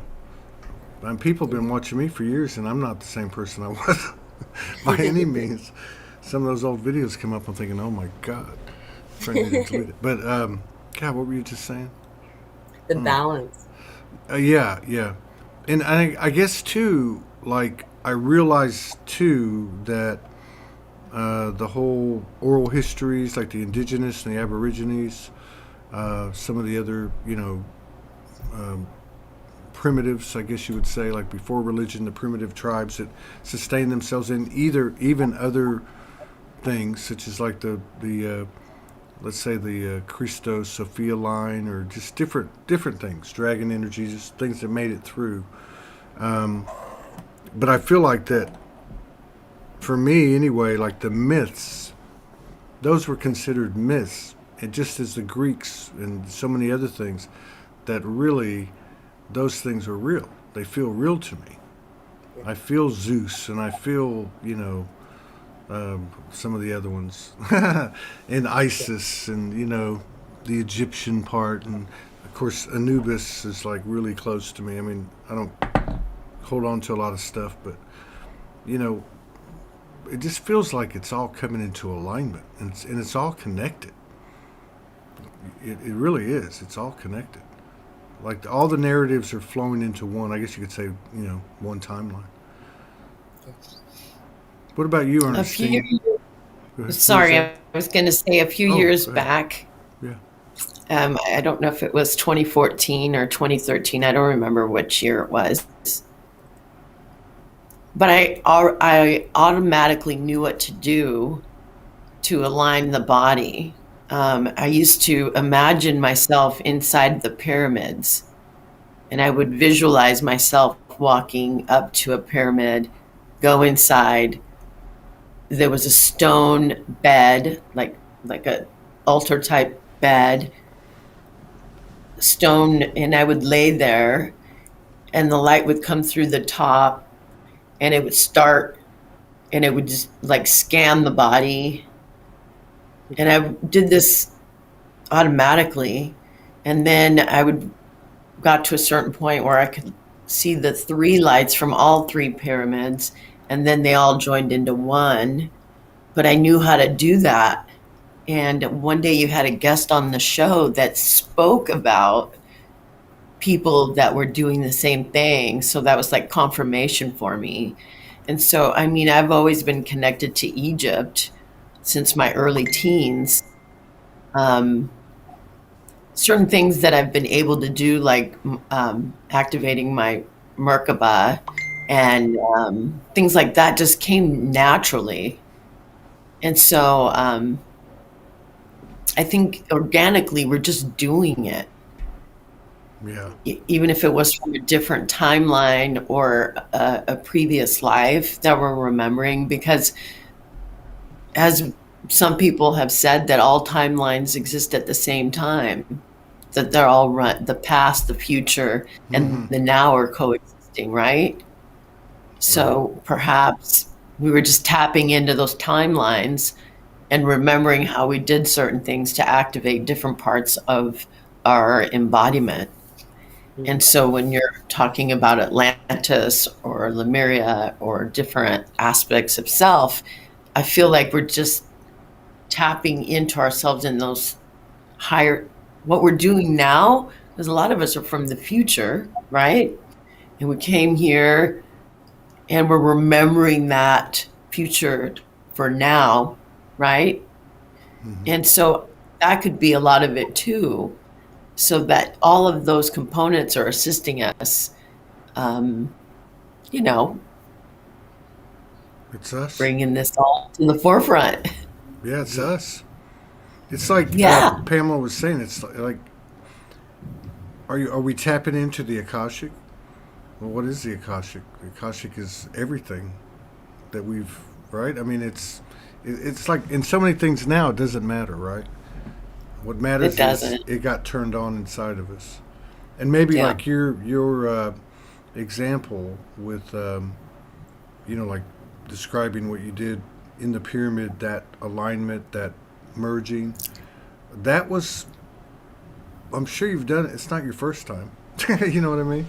And people have been watching me for years, and I'm not the same person I was by any means. Some of those old videos come up, I'm thinking, oh my God. I'm trying to delete it. But, God, what were you just saying? The balance. Yeah. And I guess, too, like, I realized, too, that the whole oral histories, like the indigenous and the aborigines, some of the other, primitives, I guess you would say, like before religion, the primitive tribes that sustained themselves in even other things, such as like the let's say the Christo Sophia line, or just different things, dragon energies, just things that made it through. But I feel like that, for me anyway, like the myths, those were considered myths, and just as the Greeks and so many other things, that really, those things are real. They feel real to me. I feel Zeus, and I feel, some of the other ones, and Isis, and, the Egyptian part, and of course Anubis is like really close to me. I mean, I don't hold on to a lot of stuff, but, it just feels like it's all coming into alignment, and it's all connected. It really is. It's all connected. Like all the narratives are flowing into one. I guess you could say, one timeline. What about you, Ernestine? Sorry, I was going to say a few years back. Yeah. I don't know if it was 2014 or 2013. I don't remember which year it was. But I automatically knew what to do to align the body. I used to imagine myself inside the pyramids, and I would visualize myself walking up to a pyramid, go inside. There was a stone bed, like a altar type bed, stone, and I would lay there, and the light would come through the top, and it would start, and it would just like scan the body. And I did this automatically, and then got to a certain point where I could see the three lights from all three pyramids, and then they all joined into one. But I knew how to do that. And one day you had a guest on the show that spoke about people that were doing the same thing. So that was like confirmation for me. And so, I mean, I've always been connected to Egypt since my early teens. Certain things that I've been able to do, like activating my Merkaba and things like that, just came naturally. And so I think organically we're just doing it. Yeah. even if it was from a different timeline or a previous life that we're remembering, because as some people have said that all timelines exist at the same time, that they're all run, the past, the future, Mm-hmm. and the now are coexisting, right? Right. So perhaps we were just tapping into those timelines and remembering how we did certain things to activate different parts of our embodiment. And Mm. so when you're talking about Atlantis or Lemuria or different aspects of self, I feel like we're just tapping into ourselves in those higher, what we're doing now, because a lot of us are from the future, right? And we came here and we're remembering that future for now, right? Mm-hmm. And so that could be a lot of it too. So that all of those components are assisting us, um, you know, It's us. bringing this all to the forefront. Yeah, it's us. It's like Yeah, Pamela was saying. It's like, are we tapping into the Akashic? Well, what is the Akashic? The Akashic is everything that we've, right? I mean, it's like in so many things now, it doesn't matter, right? What it matters is doesn't. it got turned on inside of us, and maybe Yeah. like your example with like describing what you did in the pyramid, that alignment, that merging, that was, I'm sure you've done it. It's not your first time. You know what I mean?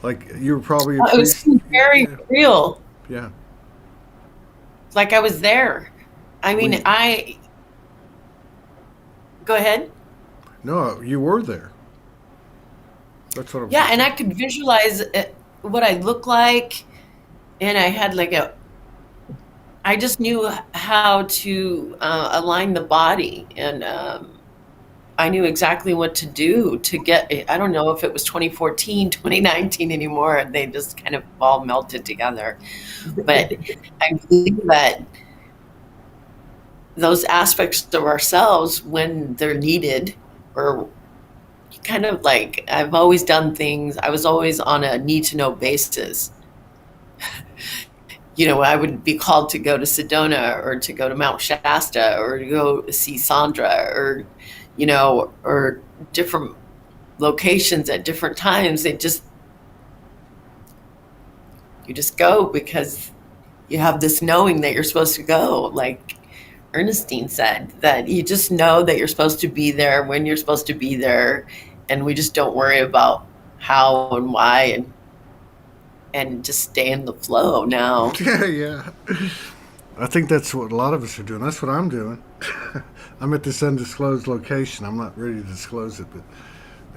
Like you were probably a It was priest. very Yeah, real. yeah. Like I was there. I Were mean, you, I go ahead. no, you were there. That's what I was Yeah, gonna and say. I could visualize what I look like, and I had like a. I just knew how to align the body, and I knew exactly what to do to get. I don't know if it was 2014, 2019 anymore. They just kind of all melted together. But I believe that those aspects of ourselves, when they're needed, or kind of like I've always done things, I was always on a need to know basis. I would be called to go to Sedona or to go to Mount Shasta or to go see Sandra or different locations at different times. You just go because you have this knowing that you're supposed to go. Like Ernestine said, that you just know that you're supposed to be there when you're supposed to be there. And we just don't worry about how and why and just stay in the flow now. Yeah, yeah. I think that's what a lot of us are doing. That's what I'm doing. I'm at this undisclosed location. I'm not ready to disclose it, but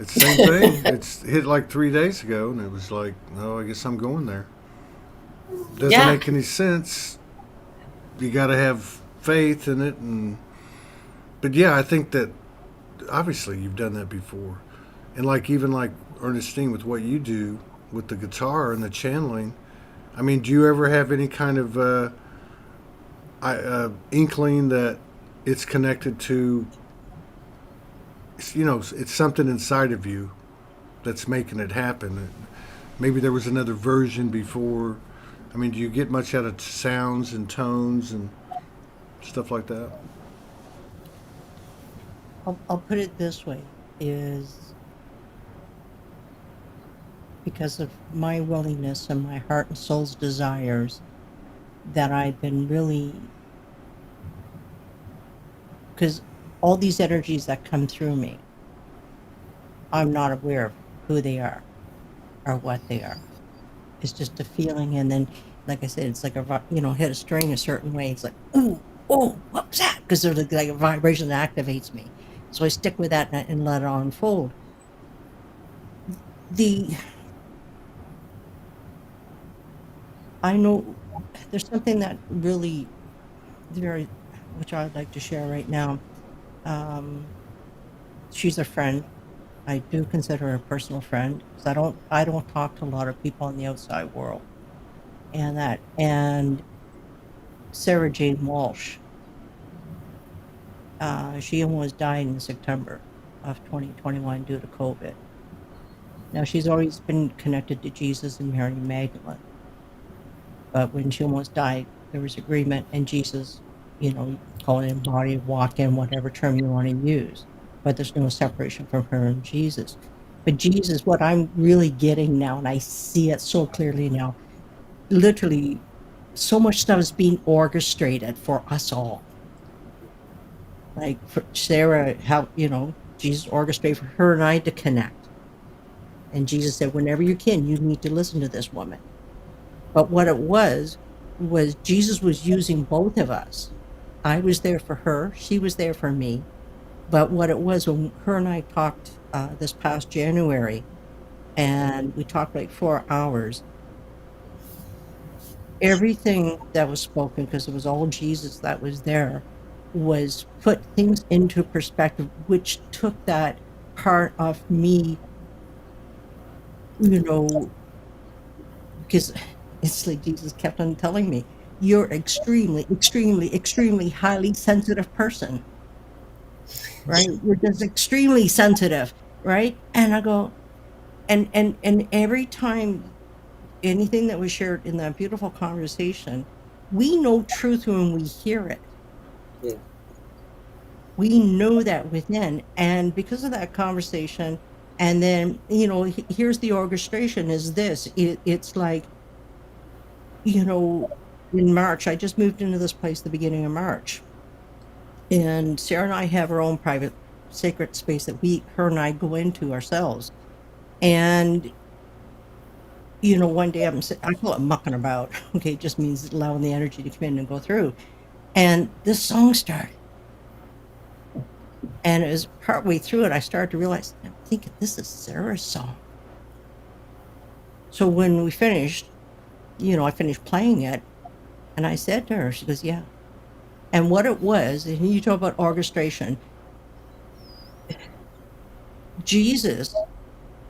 it's the same thing. It's hit like 3 days ago, and it was like, oh, I guess I'm going there. Doesn't Yeah. make any sense. You got to have faith in it, and but yeah, I think that obviously you've done that before, and like even like Ernestine with what you do with the guitar and the channeling. I mean, do you ever have any kind of inkling that it's connected to, it's something inside of you that's making it happen? Maybe there was another version before. I mean, do you get much out of sounds and tones and stuff like that? I'll put it this way, is because of my willingness and my heart and soul's desires that I've been really, because all these energies that come through me, I'm not aware of who they are or what they are. It's just a feeling, and then, like I said, it's like hit a string a certain way. It's like, ooh, oh, what was that? Because there's like a vibration that activates me. So I stick with that and let it unfold. The I know there's something that really very, which I'd like to share right now. Um, she's a friend. I do consider her a personal friend because I don't talk to a lot of people in the outside world. And Sarah Jane Walsh, she almost died in September of 2021 due to COVID. Now, she's always been connected to Jesus and Mary Magdalene, but when she almost died, there was agreement, and Jesus, call it embodied, walk in, whatever term you want to use, but there's no separation from her and Jesus. But Jesus, what I'm really getting now, and I see it so clearly now, literally, so much stuff is being orchestrated for us all. Like for Sarah, how, Jesus orchestrated for her and I to connect. And Jesus said, whenever you can, you need to listen to this woman. But what it was Jesus was using both of us. I was there for her. She was there for me. But what it was, when her and I talked this past January, and we talked like 4 hours, everything that was spoken, because it was all Jesus that was there, was put things into perspective, which took that part of me, because it's like Jesus kept on telling me, you're extremely, extremely, extremely highly sensitive person, right? You're just extremely sensitive, right? And I go, and every time anything that was shared in that beautiful conversation, we know truth when we hear it. Yeah. We know that within, and because of that conversation, and then here's the orchestration is this, it's like, in March, I just moved into this place the beginning of March, and Sarah and I have our own private sacred space that her and I go into ourselves. And one day I call it mucking about. Okay, it just means allowing the energy to come in and go through. And this song started, and it was partway through it, I started to realize, I'm thinking, this is Sarah's song. So when we finished, I finished playing it, and I said to her, she goes, yeah. And what it was, and you talk about orchestration, Jesus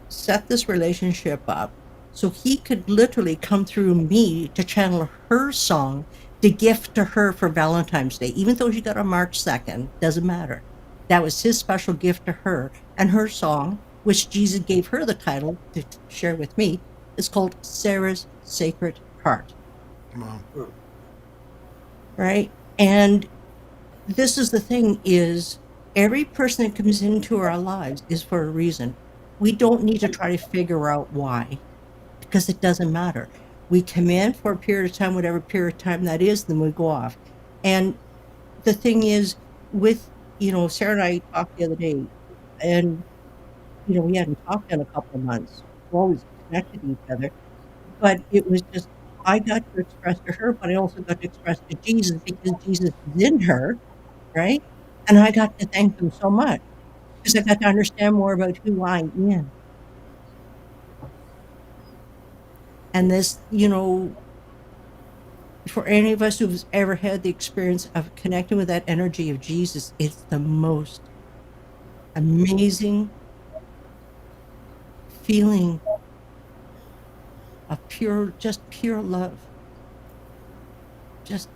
set this relationship up so he could literally come through me to channel her song to gift to her for Valentine's Day. Even though she got on March 2nd, doesn't matter. That was his special gift to her. And her song, which Jesus gave her the title to share with me, is called Sarah's Sacred Heart. Wow. Right? And this is the thing, is every person that comes into our lives is for a reason. We don't need to try to figure out why, because it doesn't matter. We come in for a period of time, whatever period of time that is, then we go off. And the thing is, with, Sarah and I talked the other day, and, we hadn't talked in a couple of months. We're always connected to each other. But it was just, I got to express to her, but I also got to express to Jesus, because Jesus is in her, right? And I got to thank him so much, because I got to understand more about who I am. And this, for any of us who's ever had the experience of connecting with that energy of Jesus, it's the most amazing feeling of just pure love. Just,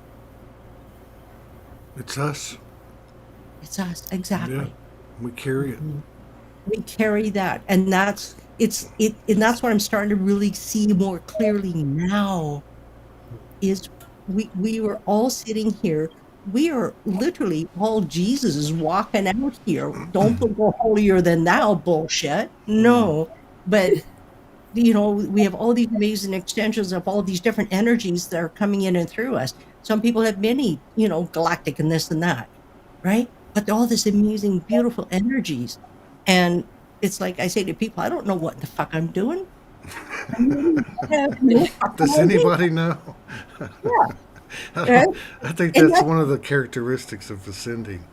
It's us. it's us, exactly. Yeah. We carry it. We carry that, and that's and that's what I'm starting to really see more clearly now, is we were all sitting here. We are literally all Jesus is walking out here. Don't go holier than thou bullshit. No, but we have all these amazing extensions of all these different energies that are coming in and through us. Some people have many, galactic and this and that, right? But they're all this amazing, beautiful energies. And it's like I say to people, I don't know what the fuck I'm doing. Does anybody know? Yeah. I think And that's one of the characteristics of ascending.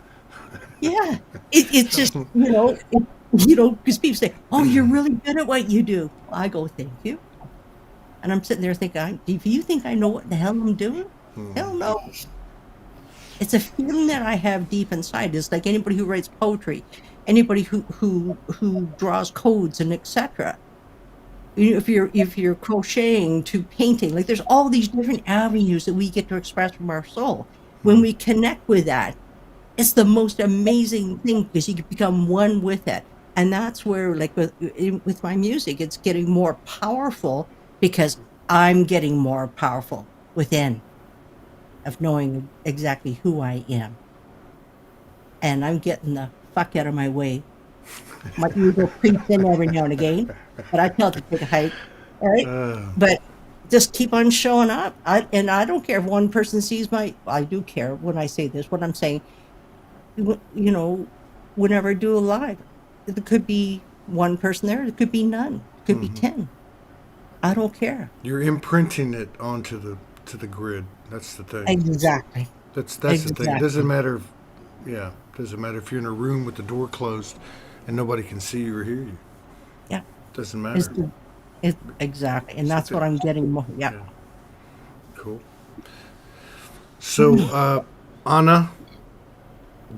Yeah, it's just because people say, "Oh, you're really good at what you do." I go, "Thank you," and I'm sitting there thinking, "Do you think I know what the hell I'm doing?" Hell no. It's a feeling that I have deep inside. It's like anybody who writes poetry, anybody who draws codes and etc. If you're crocheting to painting, like there's all these different avenues that we get to express from our soul. When we connect with that, it's the most amazing thing, because you can become one with it. And that's where, like with my music, it's getting more powerful because I'm getting more powerful within of knowing exactly who I am. And I'm getting the fuck out of my way. My ego creeps in every now and again, but I tell it to take a hike, all right? Uh, But just keep on showing up. And I don't care if one person sees I do care when I say this, what I'm saying, you know, whenever I do a live, there could be one person there, it could be none, it could be 10. I don't care. you're imprinting it onto the grid. That's the thing. Exactly. That's the thing. It doesn't Exactly. matter. Yeah, doesn't matter if you're in a room with the door closed and nobody can see you or hear you. Yeah. Doesn't It's matter. the, exactly. And It's that's the, what I'm getting more. Yeah. yeah, cool. So, Anna,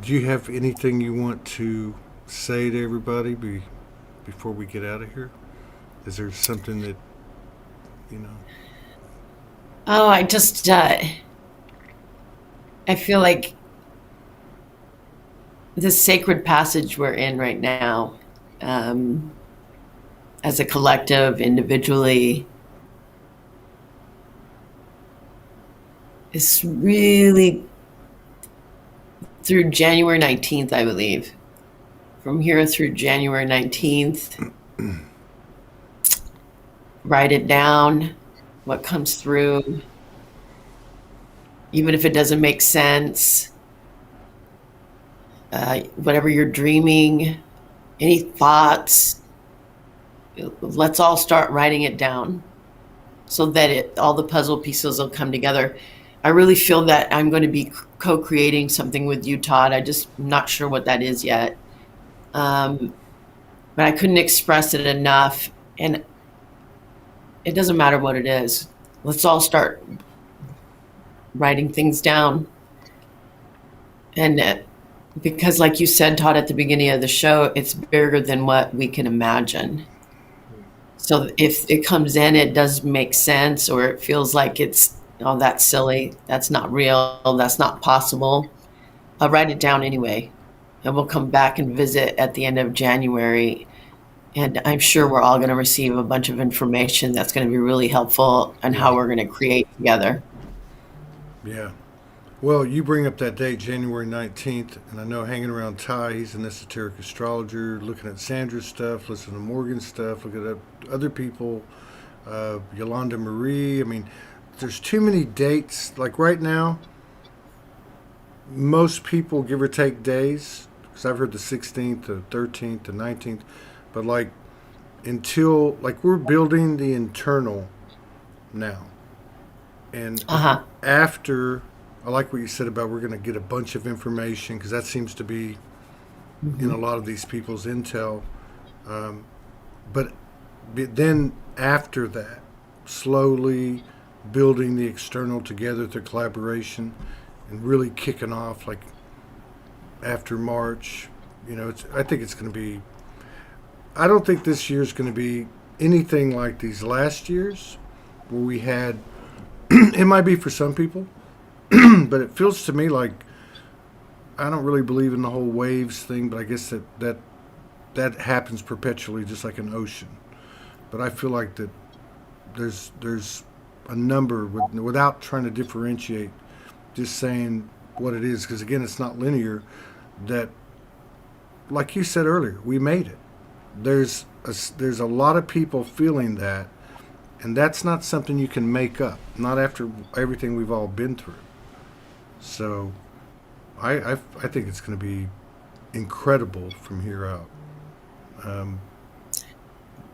do you have anything you want to say to everybody before we get out of here? Is there something that you know? Oh, I just, I feel like this sacred passage we're in right now, um, as a collective, individually, is really through January 19th, I believe. From here through January 19th, write it down, what comes through, even if it doesn't make sense, whatever you're dreaming, any thoughts, let's all start writing it down so that all the puzzle pieces will come together. I really feel that I'm going to be co-creating something with you, Todd. I just not sure what that is yet. But I couldn't express it enough. And it doesn't matter what it is. Let's all start writing things down. And because, like you said, Todd, at the beginning of the show, it's bigger than what we can imagine. So if it comes in, it does make sense, or it feels like it's, oh, that's silly, that's not real, that's not possible, I'll write it down anyway. And we'll come back and visit at the end of January. And I'm sure we're all going to receive a bunch of information that's going to be really helpful on how Yeah, we're going to create together. yeah. Well, you bring up that date, January 19th, and I know hanging around Ty, he's an esoteric astrologer, looking at Sandra's stuff, listening to Morgan's stuff, looking at other people, Yolanda Marie. I mean, there's too many dates. Like right now, most people, give or take days, because I've heard the 16th, the 13th, the 19th, but like until, like we're building the internal now. And Uh-huh. after, I like what you said about we're going to get a bunch of information because that seems to be in a Mm-hmm. lot of these people's intel. But then after that, slowly building the external together through collaboration and really kicking off like after March. I think it's going to be, I don't think this year's going to be anything like these last years where we had, it might be for some people, but it feels to me like I don't really believe in the whole waves thing, but I guess that happens perpetually, just like an ocean. But I feel like that there's a number without trying to differentiate, just saying what it is, because again, it's not linear. That, like you said earlier, we made it. There's a lot of people feeling that, and that's not something you can make up. Not after everything we've all been through. So, I think it's going to be incredible from here out. Um,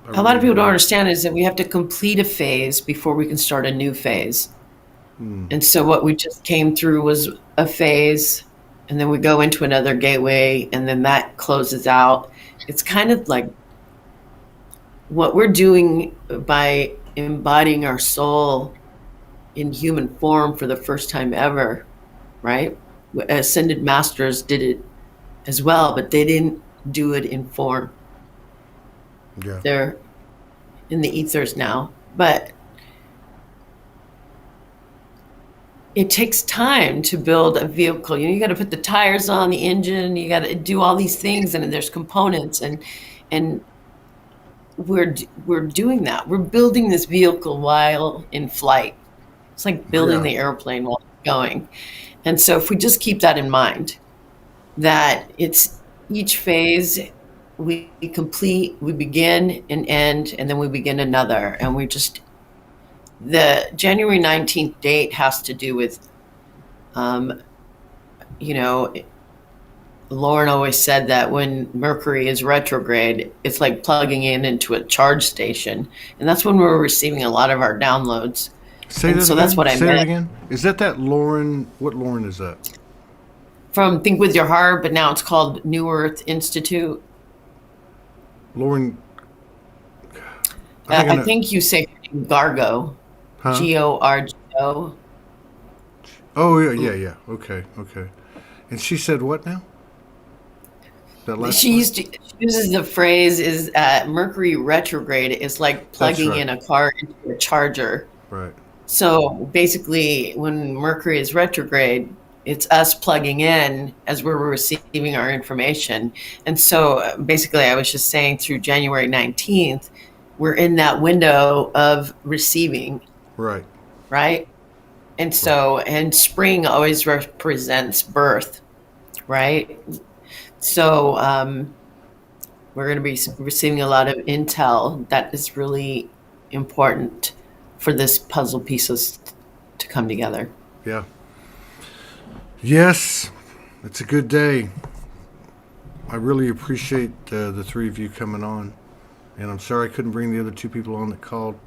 I A lot of really people don't do. understand is that we have to complete a phase before we can start a new phase. Hmm. And so what we just came through was a phase, and then we go into another gateway, and then that closes out. It's kind of like what we're doing by embodying our soul in human form for the first time ever, right? Ascended masters did it as well, but they didn't do it in form. Yeah. They're in the ethers now. But it takes time to build a vehicle. You got to put the tires on the engine. You got to do all these things, and there's components, and we're doing that. We're building this vehicle while in flight. It's like building Yeah. the airplane while it's going. And so if we just keep that in mind, that it's each phase we complete, we begin and end, and then we begin another. And the January 19th date has to do with, you know, Lauren always said that when Mercury is retrograde, it's like plugging in into a charge station. And that's when we're receiving a lot of our downloads. Say And that so again. that's what I Say that meant again. Is that Lauren? What Lauren is that? from Think With Your Heart, but now it's called New Earth Institute. Lauren. I think I I know. think you say Gargo, Huh? Gorgo. Oh yeah. Okay. And she said what now? That last She part? she uses the phrase is Mercury retrograde is like That's plugging right. in a car into a charger. Right. So basically, when Mercury is retrograde, it's us plugging in as we're receiving our information. And so basically, I was just saying through January 19th, we're in that window of receiving, Right. right? And so, and spring always represents birth, right? So we're going to be receiving a lot of intel that is really important for this puzzle pieces to come together. Yeah. Yes. It's a good day. I really appreciate the three of you coming on, and I'm sorry I couldn't bring the other two people on that called,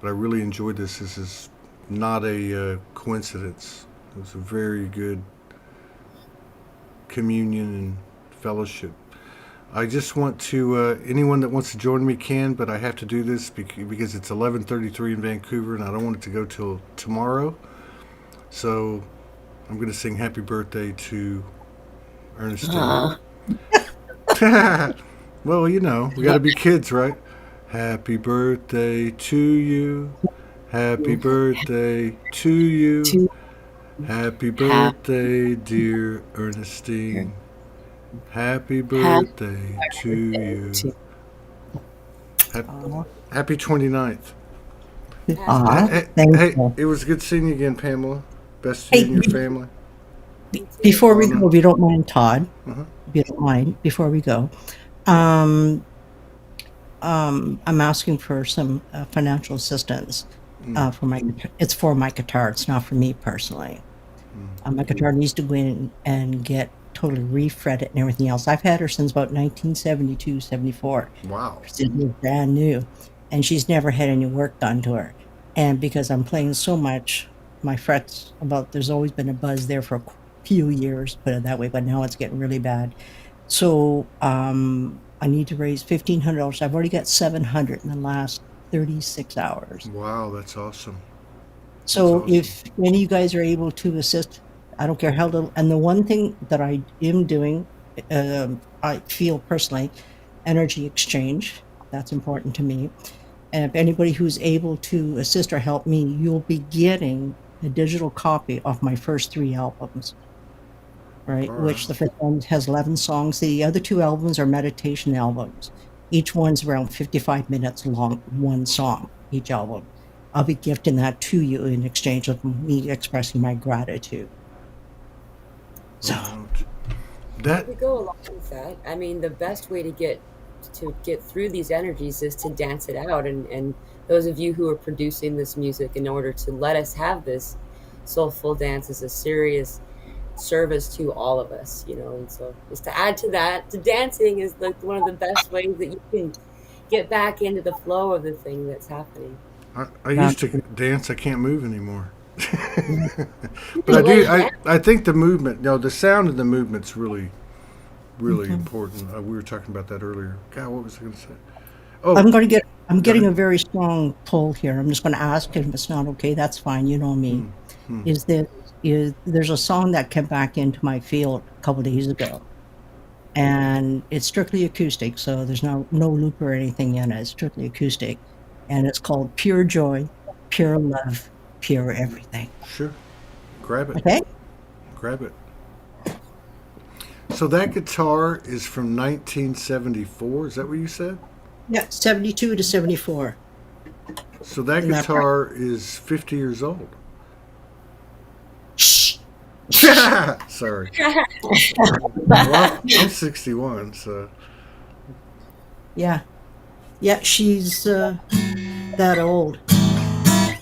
but I really enjoyed this. This is not a coincidence. It was a very good communion and fellowship. I just want to anyone that wants to join me can, but I have to do this because it's 11:33 in Vancouver, and I don't want it to go till tomorrow. So I'm going to sing "Happy Birthday" to Ernestine. Well, you know, we got to be kids, right? Happy birthday to you. Happy birthday to you. Happy birthday, dear Ernestine. Happy birthday to you. Happy 29th. Hey, Thank hey, you. it was good seeing you again, Pamela. Best to you Hey, and your family. before we go, if you don't mind, Todd, Uh-huh. if you don't mind, before we go, um, I'm asking for some financial assistance for it's for my guitar. It's not for me personally. My guitar needs to go in and get totally refretted and everything else. I've had her since about 1972, 74. Wow. She's brand new, and she's never had any work done to her. And because I'm playing so much, my frets there's always been a buzz there for a few years, put it that way, but now it's getting really bad. So I need to raise $1,500. I've already got 700 in the last 36 hours. Wow, that's awesome. So awesome. if any of you guys are able to assist, I don't care how little. And the one thing that I am doing, I feel personally, energy exchange. That's important to me. And if anybody who's able to assist or help me, you'll be getting a digital copy of my first 3 albums, right? All Which right. the first one has 11 songs. The other 2 albums are meditation albums. Each one's around 55 minutes long, one song, each album. I'll be gifting that to you in exchange of me expressing my gratitude. So, That We go along with that. I mean, the best way to get through these energies is to dance it out. And those of you who are producing this music in order to let us have this soulful dance is a serious service to all of us, you know. And so just to add to that, the dancing is like one of the best ways that you can get back into the flow of the thing that's happening. I used to dance. I can't move anymore. But I do. I think the movement. No, the sound and the movement's really important. We were talking about that earlier. God, what was I going to say? Oh, I'm getting ahead. a very strong pull here. I'm just going to ask if it's not okay. That's fine. You know me. There's a song that came back into my field a couple of days ago, and it's strictly acoustic. So there's no loop or anything in it. It's strictly acoustic, and it's called "Pure Joy, Pure Love, Pure Everything." Sure. Grab it. Okay? Grab it. So that guitar is from 1974. Is that what you said? Yeah, 72 to 74. So that Isn't that guitar is 50 years old. Shh. Sorry. Well, I'm 61, so. Yeah. Yeah, she's that old.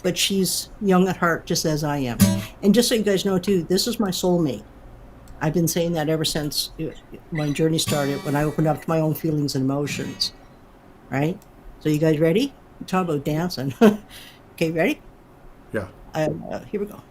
But she's young at heart, just as I am. And just so you guys know, too, this is my soulmate. I've been saying that ever since my journey started, when I opened up to my own feelings and emotions. Right? So you guys ready? Talk about dancing. Okay, ready? Yeah. Here we go.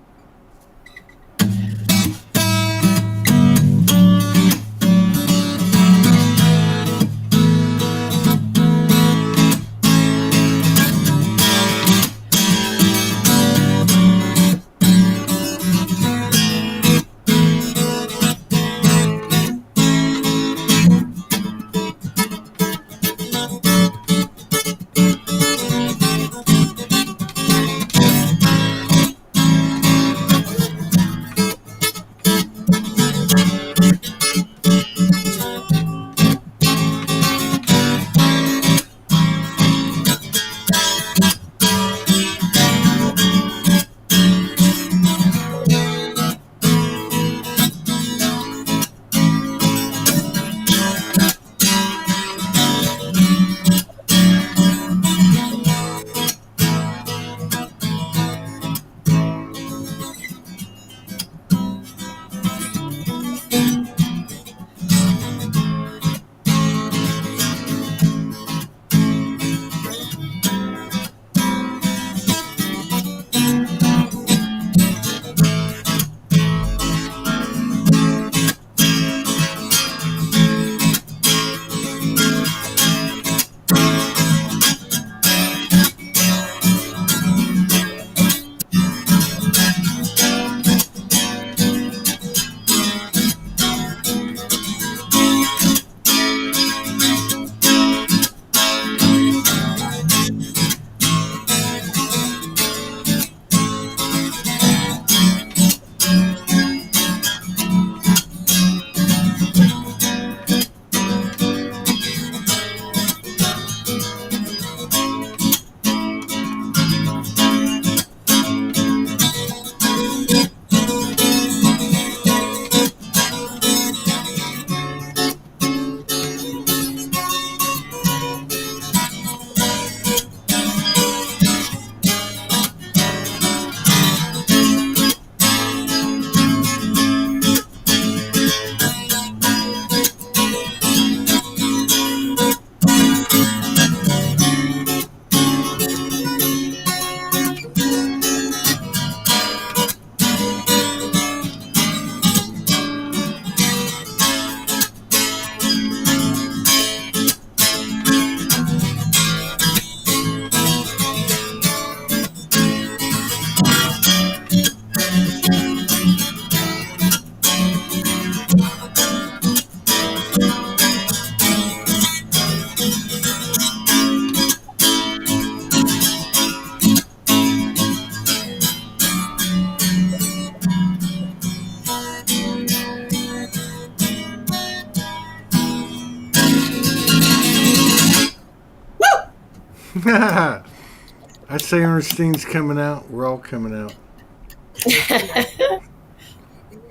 I'd say Ernestine's coming out. We're all coming out.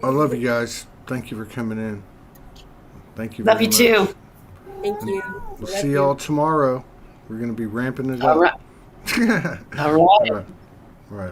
I love you guys. Thank you for coming in. Thank you very Love you much. too. Thank you. We'll Love see you. y'all tomorrow. We're going to be ramping it All up. right. All right. All right. All right.